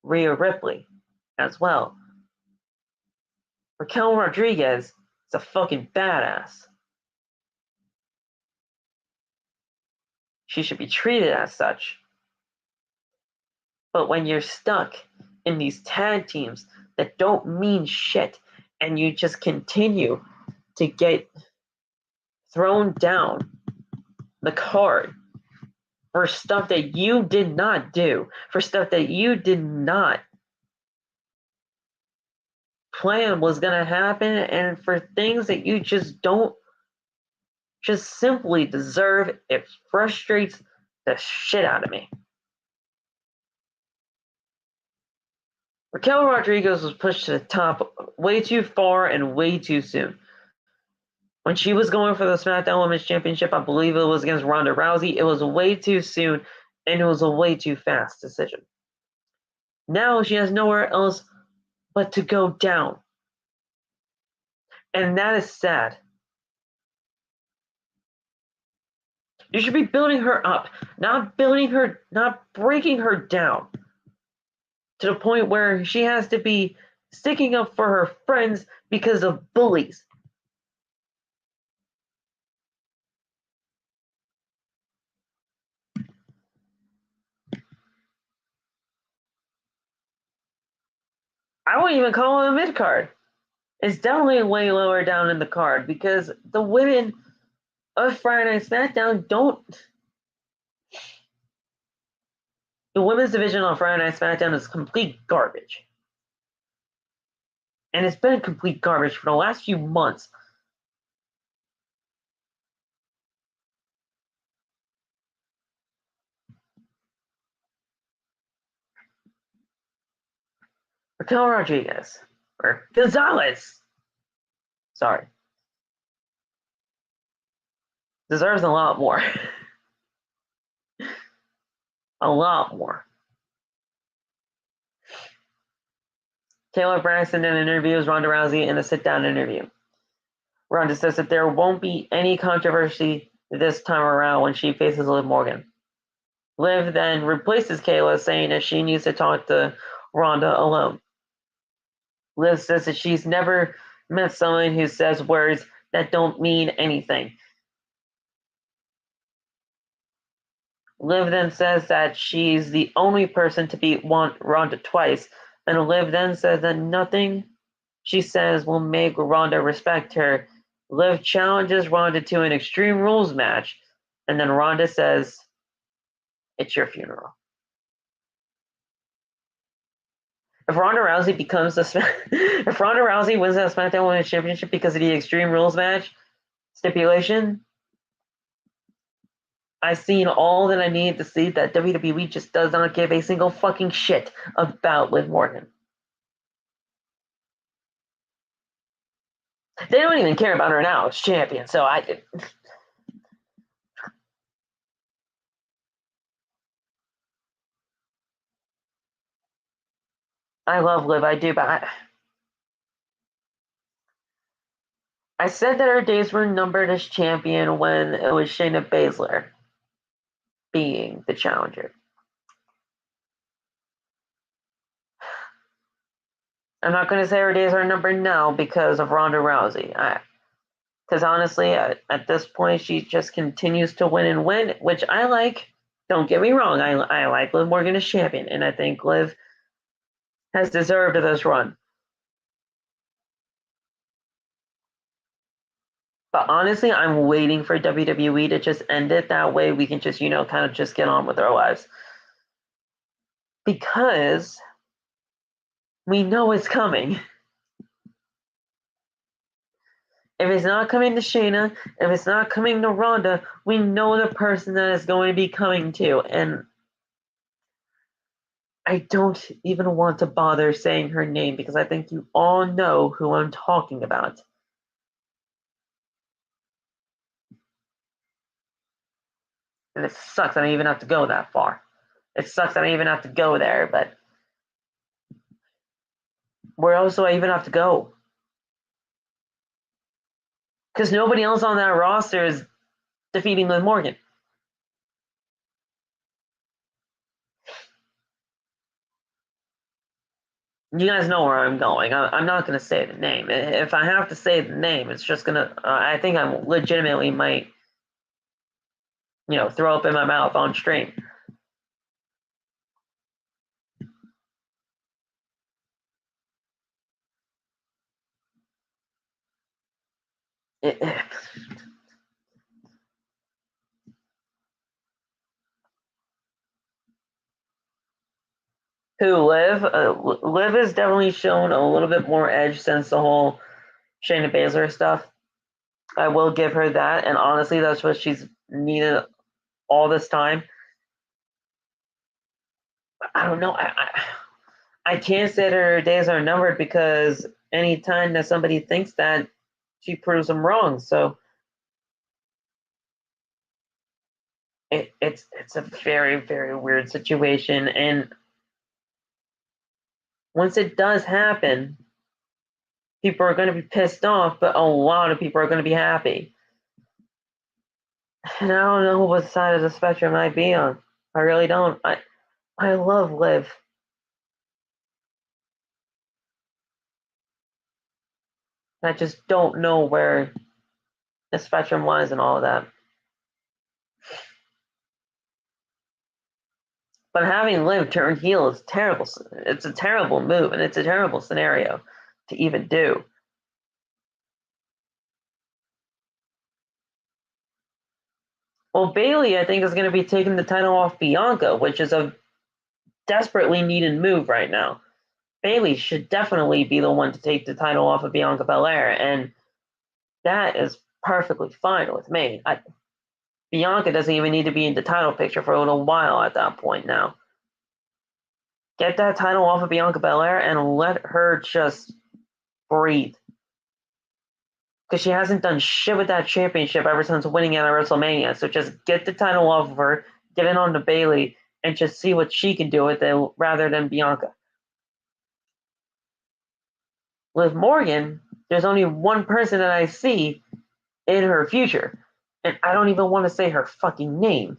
Rhea Ripley as well. Raquel Rodriguez is a fucking badass. She should be treated as such. But when you're stuck in these tag teams that don't mean shit, and you just continue to get thrown down the card for stuff that you did not do, for stuff that you did not plan was going to happen, and for things that you just don't just simply deserve, it frustrates the shit out of me. Raquel Rodriguez was pushed to the top way too far and way too soon. When she was going for the SmackDown Women's Championship, I believe it was against Ronda Rousey, it was way too soon, and it was a way too fast decision. Now she has nowhere else but to go down. And that is sad. You should be building her up, not breaking her down to the point where she has to be sticking up for her friends because of bullies. I wouldn't even call it a mid-card. It's definitely way lower down in the card because the women of Friday Night SmackDown don't. The women's division on Friday Night SmackDown is complete garbage. And it's been complete garbage for the last few months. Raquel Rodriguez, or Gonzalez, sorry, deserves a lot more. A lot more. Taylor Braxton then interviews Ronda Rousey in a sit-down interview. Ronda says that there won't be any controversy this time around when she faces Liv Morgan. Liv then replaces Kayla, saying that she needs to talk to Ronda alone. Liv says that she's never met someone who says words that don't mean anything. Liv then says that she's the only person to beat Ronda twice, and Liv then says that nothing she says will make Ronda respect her. Liv challenges Ronda to an Extreme Rules match, and then Ronda says, "It's your funeral." If Ronda Rousey if Ronda Rousey wins that SmackDown Women's Championship because of the Extreme Rules match stipulation, I've seen all that I need to see that WWE just does not give a single fucking shit about Liv Morgan. They don't even care about her now as champion, so I love Liv, I do, but I said that her days were numbered as champion when it was Shayna Baszler being the challenger. I'm not going to say her days are numbered now because of Ronda Rousey. Because honestly, at this point, she just continues to win and win, which I like. Don't get me wrong, I like Liv Morgan as champion, and I think Liv has deserved this run. But honestly, I'm waiting for WWE to just end it. That way we can just, kind of just get on with our lives. Because we know it's coming. If it's not coming to Shayna, if it's not coming to Ronda, we know the person that is going to be coming to. And I don't even want to bother saying her name because I think you all know who I'm talking about. And it sucks I don't even have to go that far. It sucks I don't even have to go there, but where else do I even have to go? Because nobody else on that roster is defeating Liv Morgan. You guys know where I'm going. I'm not going to say the name. If I have to say the name, it's just going to, I think I legitimately might, throw up in my mouth on stream. Who, Liv? Liv has definitely shown a little bit more edge since the whole Shayna Baszler stuff. I will give her that, and honestly, that's what she's needed all this time. I don't know. I can't say that her days are numbered because anytime that somebody thinks that, she proves them wrong. So it's a very, very weird situation, and once it does happen, people are going to be pissed off, but a lot of people are going to be happy. And I don't know what side of the spectrum I'd be on. I really don't. I love Liv. I just don't know where the spectrum lies and all of that. But having Liv turn heel is terrible. It's a terrible move, and it's a terrible scenario to even do. Well, Bayley, I think, is going to be taking the title off Bianca, which is a desperately needed move right now. Bayley should definitely be the one to take the title off of Bianca Belair, and that is perfectly fine with me. Bianca doesn't even need to be in the title picture for a little while at that point now. Get that title off of Bianca Belair and let her just breathe. Because she hasn't done shit with that championship ever since winning at WrestleMania. So just get the title off of her, get it on to Bayley, and just see what she can do with it rather than Bianca. Liv Morgan, there's only one person that I see in her future. And I don't even want to say her fucking name.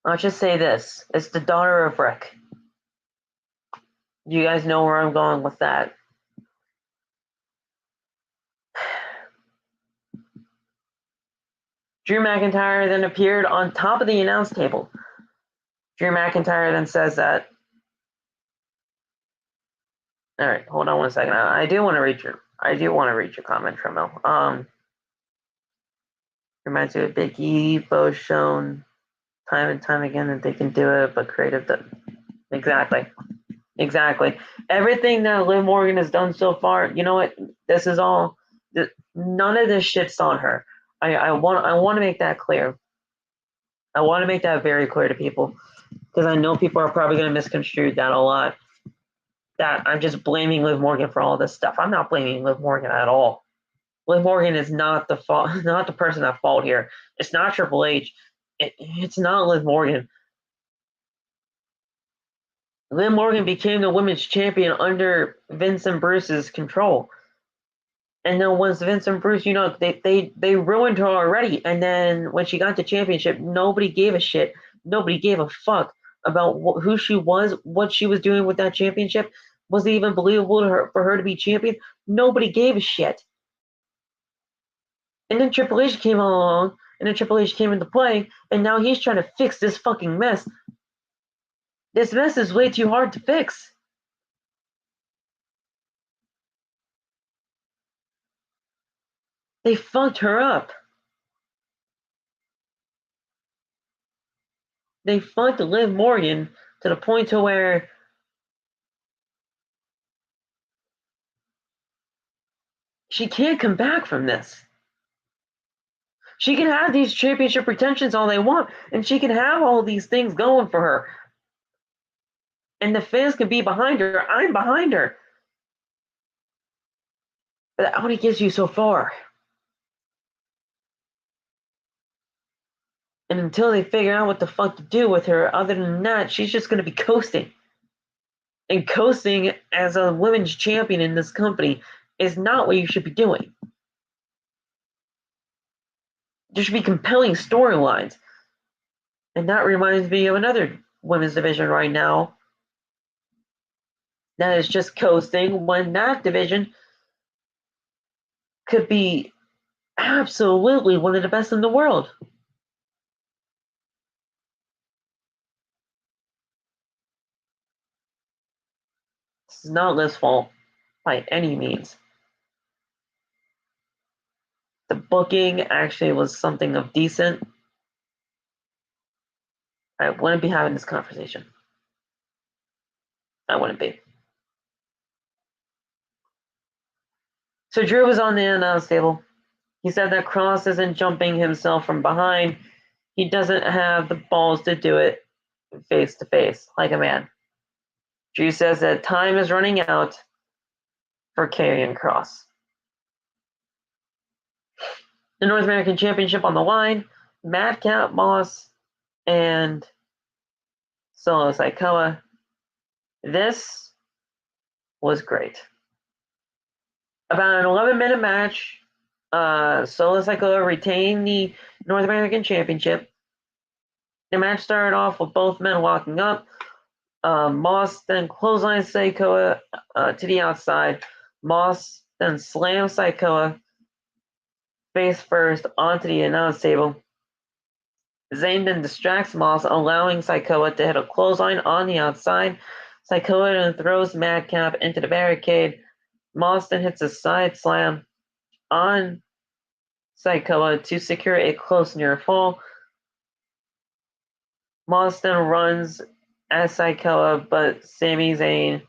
I'll just say this. It's the daughter of Rick. You guys know where I'm going with that. Drew McIntyre then appeared on top of the announce table. Drew McIntyre then says that. All right, hold on one second. I do want to read your comment, Tremel. Reminds me of Big E, both shown time and time again that they can do it, but creative. Exactly. Everything that Liv Morgan has done so far, you know what? This is all. None of this shit's on her. I want to make that clear. I want to make that very clear to people because I know people are probably going to misconstrue that a lot. That I'm just blaming Liv Morgan for all this stuff. I'm not blaming Liv Morgan at all. Liv Morgan is not the fault, not the person at fault here. It's not Triple H. It's not Liv Morgan. Liv Morgan became the women's champion under Vince and Bruce's control. And then once Vince and Bruce, they ruined her already. And then when she got the championship, nobody gave a shit. Nobody gave a fuck about who she was, what she was doing with that championship. Was it even believable for her to be champion? Nobody gave a shit. And then Triple H came along, and then Triple H came into play, and now he's trying to fix this fucking mess. This mess is way too hard to fix. They fucked her up. They fucked Liv Morgan to the point to where she can't come back from this. She can have these championship pretensions all they want, and she can have all these things going for her. And the fans can be behind her. I'm behind her. But that only gets you so far. And until they figure out what the fuck to do with her, other than that, she's just going to be coasting. And coasting as a women's champion in this company is not what you should be doing. There should be compelling storylines. And that reminds me of another women's division right now that is just coasting, when that division could be absolutely one of the best in the world. This is not Liv's fault by any means. The booking actually was something of decent. I wouldn't be having this conversation. I wouldn't be. So Drew was on the announce table. He said that Cross isn't jumping himself from behind. He doesn't have the balls to do it face to face like a man. Drew says that time is running out for Karrion Kross. The North American Championship on the line. Madcap, Moss, and Solo Sikoa. This was great. About an 11-minute match. Solo Sikoa retained the North American Championship. The match started off with both men walking up. Moss then clotheslined Sikoa to the outside. Moss then slammed Sikoa face first onto the announce table. Zayn then distracts Moss, allowing Sikoa to hit a clothesline on the outside. Sikoa then throws Madcap into the barricade. Moss then hits a side slam on Sikoa to secure a close near fall. Moss then runs at Sikoa, but Sami Zayn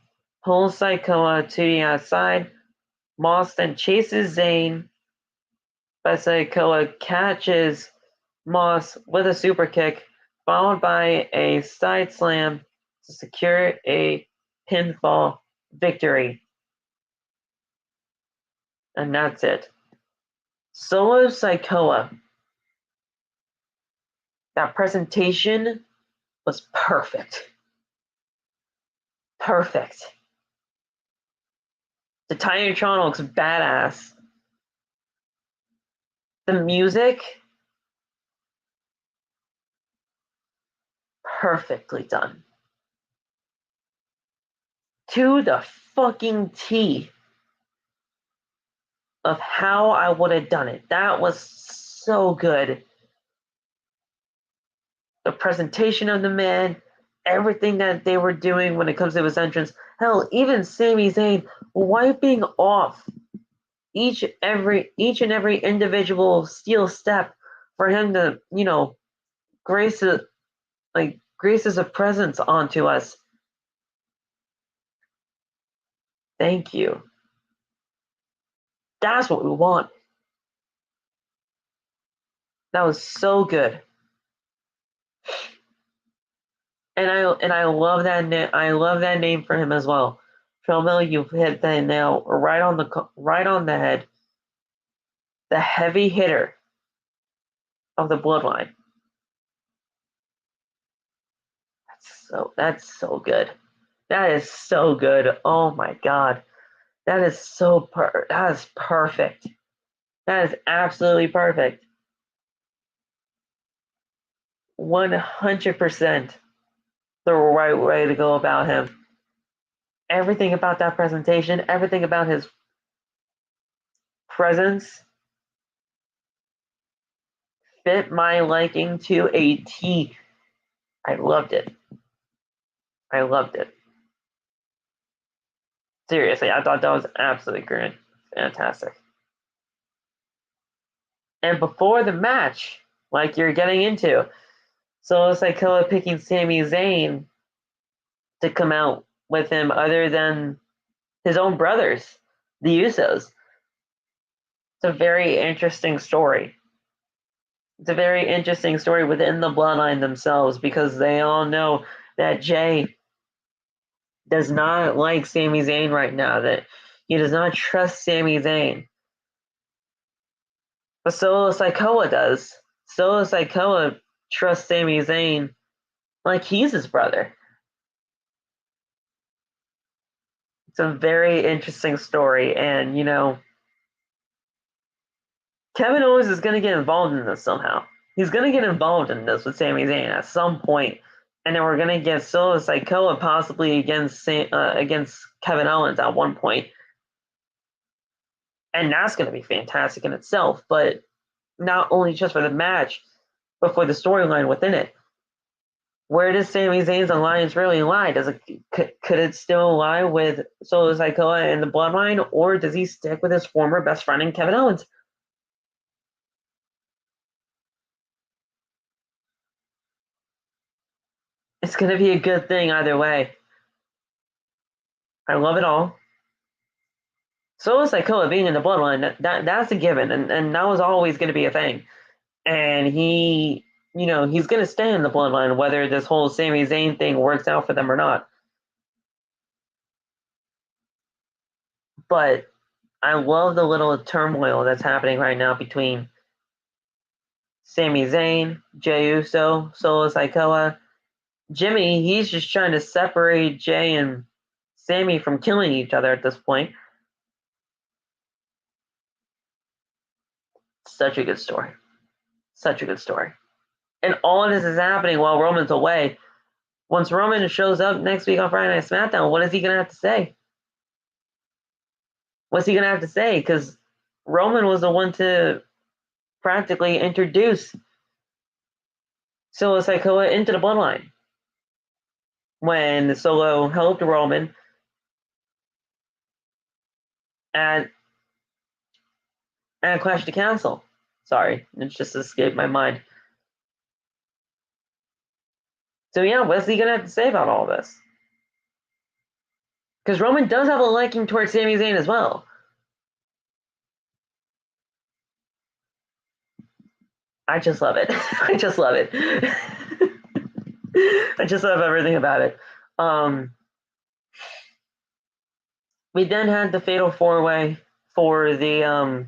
pulls Sikoa to the outside. Moss then chases Zayn, but Sikoa catches Moss with a super kick, followed by a side slam to secure a pinfall victory. And that's it. Solo Sikoa. That presentation was perfect. Perfect. The Titantron looks badass. The music, perfectly done. To the fucking T of how I would have done it. That was so good. The presentation of the man, everything that they were doing when it comes to his entrance. Hell, even Sami Zayn wiping off each and every individual steel step for him to, grace graces a presence onto us. Thank you. That's what we want. That was so good. And I love that I love that name for him as well. Phil, you've hit the nail right on the head. The heavy hitter of the Bloodline. That's so good. That is so good. Oh my God. That is that is perfect. That is absolutely perfect. 100% the right way to go about him. Everything about that presentation, everything about his presence fit my liking to a T. I loved it. Seriously, I thought that was absolutely great. Fantastic. And before the match, like you're getting into, Solo Sikoa picking Sami Zayn to come out with him other than his own brothers, the Usos. It's a very interesting story. It's a very interesting story within the Bloodline themselves because they all know that Jay does not like Sami Zayn right now, that he does not trust Sami Zayn. But Solo Sikoa does. Solo Sikoa trusts Sami Zayn like he's his brother. It's a very interesting story, and Kevin Owens is going to get involved in this somehow. He's going to get involved in this with Sami Zayn at some point, and then we're going to get Solo Sikoa possibly against Kevin Owens at one point, and that's going to be fantastic in itself. But not only just for the match, but for the storyline within it. Where does Sami Zayn's alliance really lie? Could it still lie with Solo Sikoa and the Bloodline, or does he stick with his former best friend in Kevin Owens? It's going to be a good thing either way. I love it all. Solo Sikoa being in the Bloodline, that's a given, and that was always going to be a thing. And he's going to stay in the Bloodline whether this whole Sami Zayn thing works out for them or not. But I love the little turmoil that's happening right now between Sami Zayn, Jey Uso, Solo Sikoa. Jimmy, he's just trying to separate Jey and Sami from killing each other at this point. Such a good story. Such a good story. And all of this is happening while Roman's away. Once Roman shows up next week on Friday Night SmackDown, what is he going to have to say? What's he going to have to say? Because Roman was the one to practically introduce Solo Sikoa into the Bloodline. When Solo helped Roman at Clash of the Castle. Sorry, it just escaped my mind. So yeah, what's he going to have to say about all this? Because Roman does have a liking towards Sami Zayn as well. I just love it. I just love it. I just love everything about it. We then had the fatal four-way for the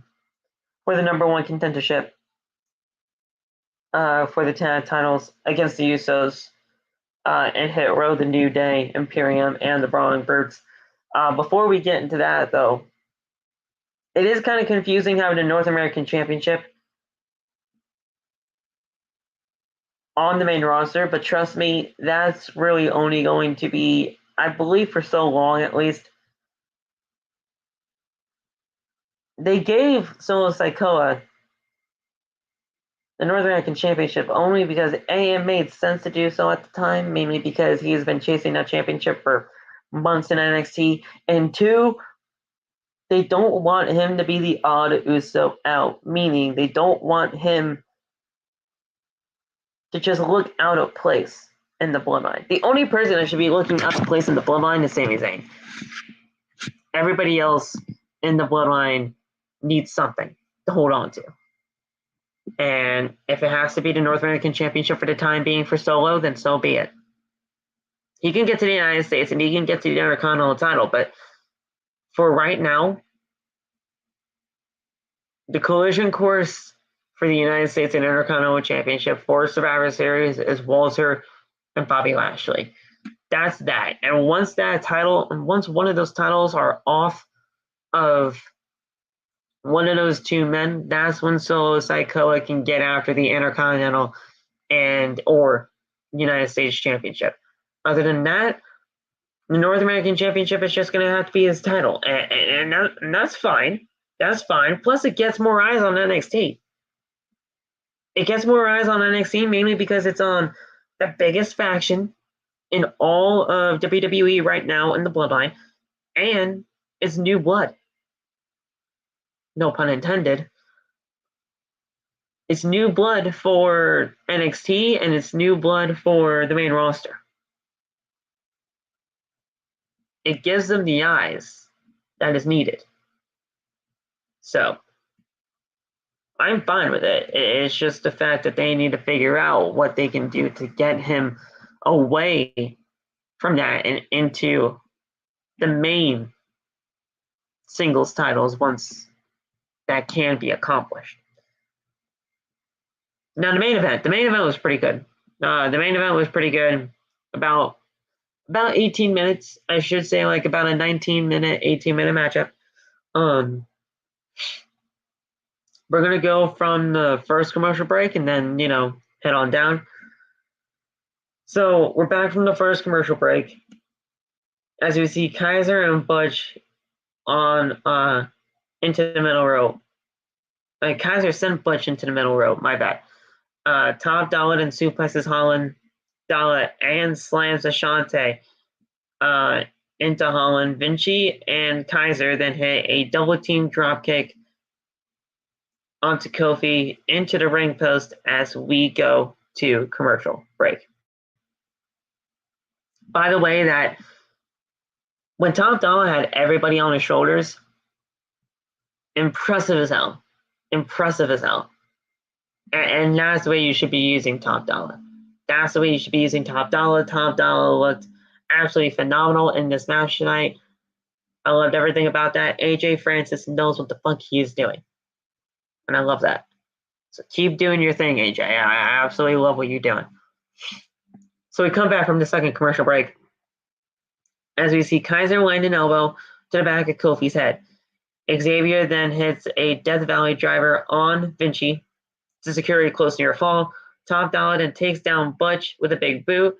number one contendership for the tag titles against the Usos and Hit Row, the New Day, Imperium, and the Brawling Brutes. Before we get into that, though, it is kind of confusing having a North American Championship on the main roster, but trust me, that's really only going to be, I believe, for so long at least. They gave Solo Sikoa the North American Championship only because A, it made sense to do so at the time, mainly because he's been chasing that championship for months in NXT, and 2, they don't want him to be the odd Uso out, meaning they don't want him to just look out of place in the Bloodline. The only person that should be looking out of place in the Bloodline is Sami Zayn. Everybody else in the Bloodline needs something to hold on to. And if it has to be the North American Championship for the time being for Solo, then so be it. He can get to the United States and he can get to the Intercontinental title, but for right now, the collision course for the United States and Intercontinental Championship for Survivor Series is Walter and Bobby Lashley. That's that. And once one of those titles are off of one of those two men, that's when Solo Sikoa can get after the Intercontinental or United States Championship. Other than that, the North American Championship is just going to have to be his title. And that's fine. That's fine. Plus, it gets more eyes on NXT. It gets more eyes on NXT mainly because it's on the biggest faction in all of WWE right now in the Bloodline, and it's new blood. No pun intended. It's new blood for NXT and it's new blood for the main roster. It gives them the eyes that is needed. So I'm fine with it. It's just the fact that they need to figure out what they can do to get him away from that and into the main singles titles once that can be accomplished. Now the main event was pretty good. About 18 minutes, I should say, like about a 18-minute matchup. We're gonna go from the first commercial break and then head on down. So we're back from the first commercial break. As we see Kaiser and Butch on into the middle rope. Kaiser sent Butch into the middle rope. My bad. Top Dollar and suplexes Holland, Dollar and slams Ashante into Holland. Vinci and Kaiser then hit a double team drop kick onto Kofi into the ring post as we go to commercial break. By the way, that when Top Dollar had everybody on his shoulders, impressive as hell. Impressive as hell. And that's the way you should be using Top Dollar. That's the way you should be using Top Dollar. Top Dollar looked absolutely phenomenal in this match tonight. I loved everything about that. AJ Francis knows what the fuck he is doing. And I love that. So keep doing your thing, AJ. I absolutely love what you're doing. So we come back from the second commercial break as we see Kaiser land an elbow to the back of Kofi's head. Xavier then hits a Death Valley driver on Vinci to secure a close near fall. Top Dollar then takes down Butch with a big boot.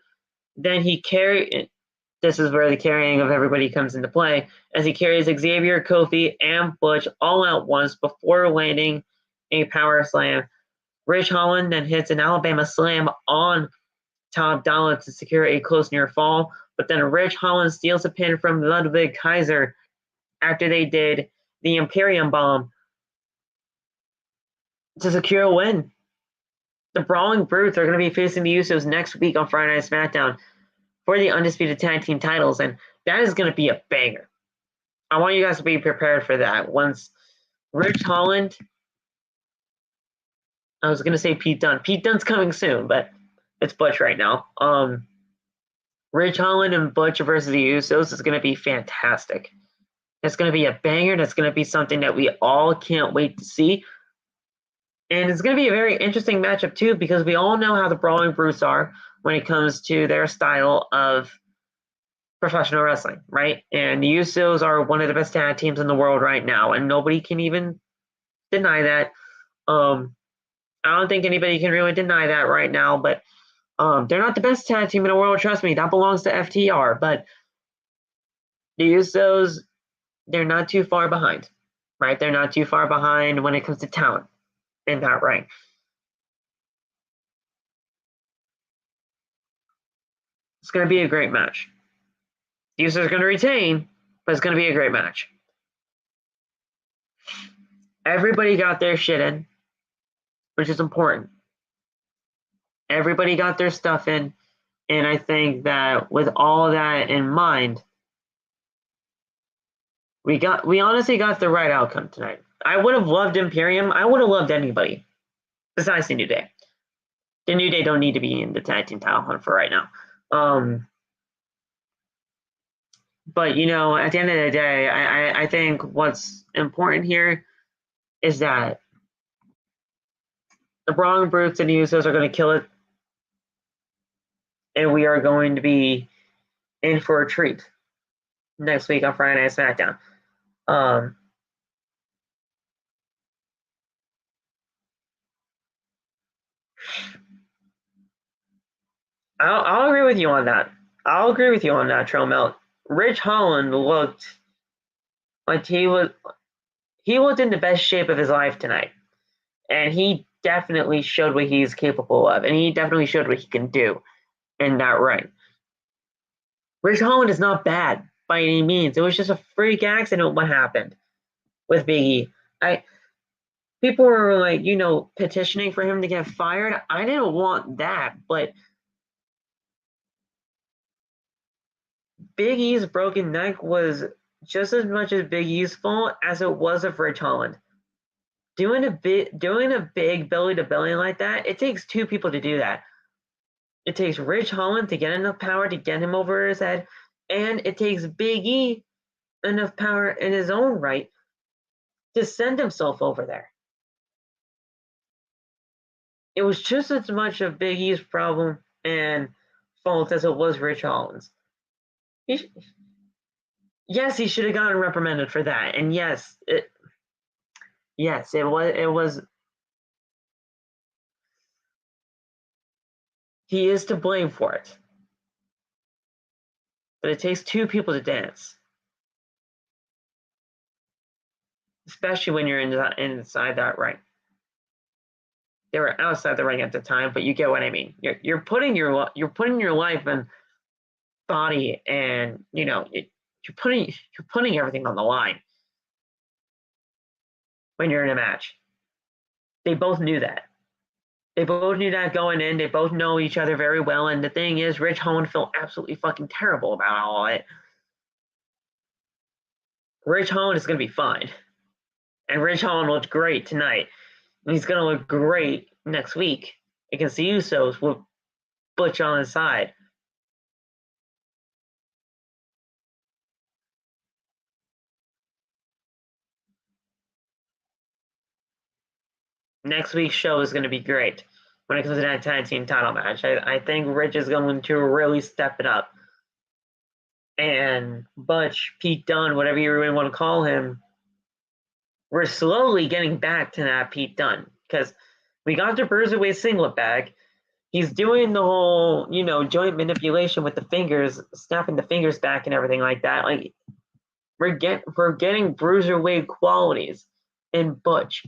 Then this is where the carrying of everybody comes into play, as he carries Xavier, Kofi, and Butch all at once before landing a power slam. Rich Holland then hits an Alabama slam on Top Dollar to secure a close near fall, but then Rich Holland steals a pin from Ludwig Kaiser after they did the Imperium bomb to secure a win. The Brawling Brutes are going to be facing the Usos next week on Friday Night SmackDown for the Undisputed Tag Team titles, and that is going to be a banger. I want you guys to be prepared for that. Once Rich Holland, I was going to say Pete Dunne. Pete Dunne's coming soon, but it's Butch right now. Rich Holland and Butch versus the Usos is going to be fantastic. It's going to be a banger. That's going to be something that we all can't wait to see. And it's going to be a very interesting matchup, too, because we all know how the Brawling Brutes are when it comes to their style of professional wrestling, right? And the Usos are one of the best tag teams in the world right now, and nobody can even deny that. I don't think anybody can really deny that right now, but they're not the best tag team in the world, trust me. That belongs to FTR, but the Usos, they're not too far behind, right? They're not too far behind when it comes to talent in that rank. It's going to be a great match. The Usos are going to retain, but it's going to be a great match. Everybody got their shit in, which is important. Everybody got their stuff in, and I think that with all that in mind, we honestly got the right outcome tonight. I would have loved Imperium. I would have loved anybody besides the New Day. The New Day don't need to be in the tag team title hunt for right now. But, at the end of the day, I think what's important here is that the Brawling Brutes and the Usos are going to kill it. And we are going to be in for a treat next week on Friday Night SmackDown. I'll agree with you on that. Tromel. Rich Holland looked like he looked in the best shape of his life tonight. And he definitely showed what he's capable of, and he definitely showed what he can do in that ring. Ridge Holland is not bad by any means. It was just a freak accident what happened with Big E. People were like, petitioning for him to get fired. I didn't want that, but Big E's broken neck was just as much as Big E's fault as it was of Ridge Holland. Doing a big belly to belly like that, it takes two people to do that. It takes Ridge Holland to get enough power to get him over his head, and it takes Big E enough power in his own right to send himself over there. It was just as much of Big E's problem and fault as it was Ridge Holland's. Yes, he should have gotten reprimanded for that, and yes, it was. He is to blame for it, but it takes two people to dance, especially when you're inside that ring. They were outside the ring at the time, but you get what I mean. You're putting your life and body, and you're putting everything on the line when you're in a match. They both knew that. They both knew that going in. They both know each other very well. And the thing is, Ridge Holland felt absolutely fucking terrible about all it. Ridge Holland is going to be fine. And Ridge Holland looked great tonight. And he's going to look great next week against the Usos with Butch on his side. Next week's show is going to be great when it comes to that tag team title match. I think Ridge is going to really step it up. And Butch, Pete Dunne, whatever you really want to call him, we're slowly getting back to that Pete Dunne, because we got the Bruiserweight singlet back. He's doing the whole, joint manipulation with the fingers, snapping the fingers back and everything like that. Like, we're getting Bruiserweight qualities in Butch.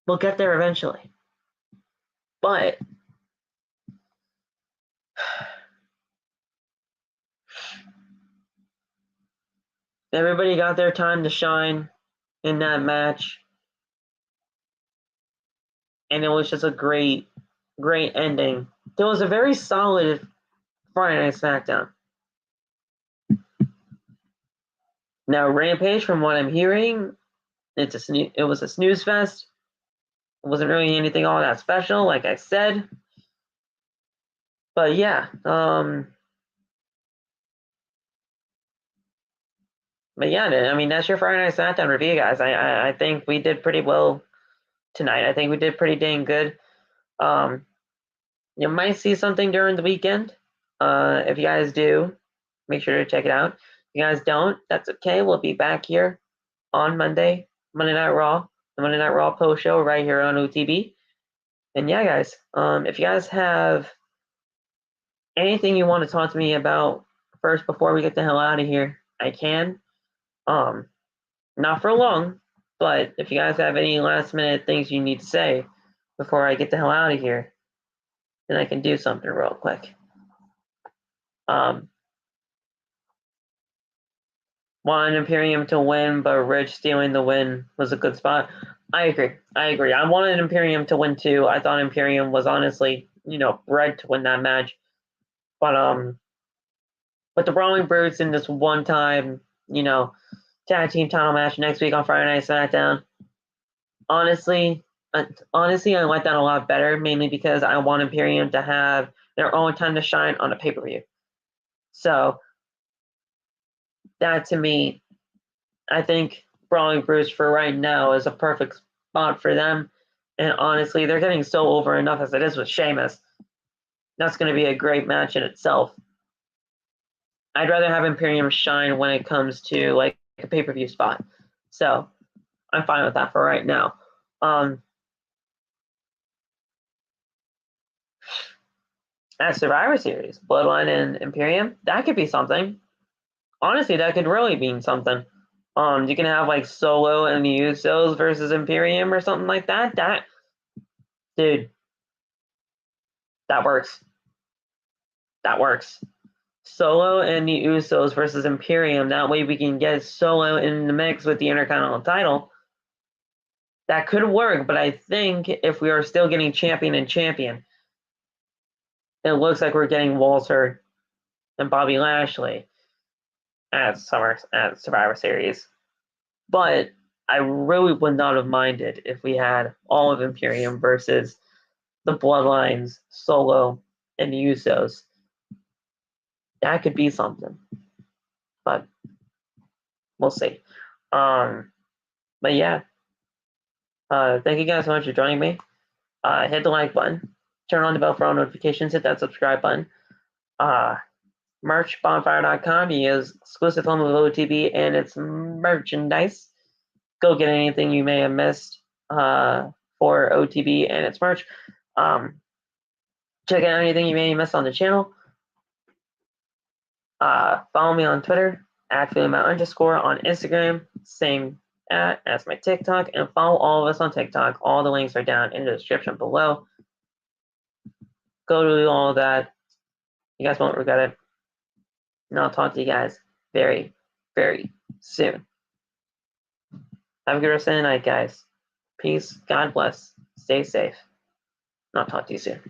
We'll get there eventually. But everybody got their time to shine in that match. And it was just a great, great ending. There was a very solid Friday Night SmackDown. Now, Rampage, from what I'm hearing, it was a snooze fest. It wasn't really anything all that special, like I said. But yeah, that's your Friday Night SmackDown review, guys. I think we did pretty well tonight. I think we did pretty dang good. You might see something during the weekend. If you guys do, make sure to check it out. If you guys don't, that's okay. We'll be back here on Monday Night Raw, the Monday Night Raw post show right here on OTB. And yeah, guys, if you guys have anything you want to talk to me about first before we get the hell out of here, I can. Not for long, but if you guys have any last minute things you need to say before I get the hell out of here, then I can do something real quick. Want Imperium to win, but Ridge stealing the win was a good spot. I agree. I wanted Imperium to win too. I thought Imperium was honestly, bred to win that match. But the Brawling Brutes in this one time, tag team title match next week on Friday Night SmackDown. Honestly, I like that a lot better, mainly because I want Imperium to have their own time to shine on a pay-per-view. So that, to me, I think Brawling Brutes for right now is a perfect spot for them. And honestly, they're getting so over enough as it is with Sheamus. That's going to be a great match in itself. I'd rather have Imperium shine when it comes to like a pay-per-view spot. So I'm fine with that for right now. At Survivor Series, Bloodline and Imperium, that could be something. Honestly, that could really mean something. You can have like Solo and the Usos versus Imperium or something like that. Dude, that works. That works. Solo and the Usos versus Imperium. That way we can get Solo in the mix with the Intercontinental title. That could work, but I think if we are still getting champion and champion, it looks like we're getting Walter and Bobby Lashley at Survivor Series. But I really would not have minded if we had all of Imperium versus the Bloodlines, Solo, and the Usos. That could be something. But we'll see. But yeah. Thank you guys so much for joining me. Hit the like button. Turn on the bell for all notifications. Hit that subscribe button. Merch, bonfire.com. You use exclusive home of OTB and its merchandise. Go get anything you may have missed for OTB and its merch. Check out anything you may have missed on the channel. Follow me on Twitter @FeelingMat_, on Instagram, same as my TikTok, and follow all of us on TikTok. All the links are down in the description below. Go do all of that. You guys won't regret it. And I'll talk to you guys very, very soon. Have a good rest of the night, guys. Peace. God bless. Stay safe. And I'll talk to you soon.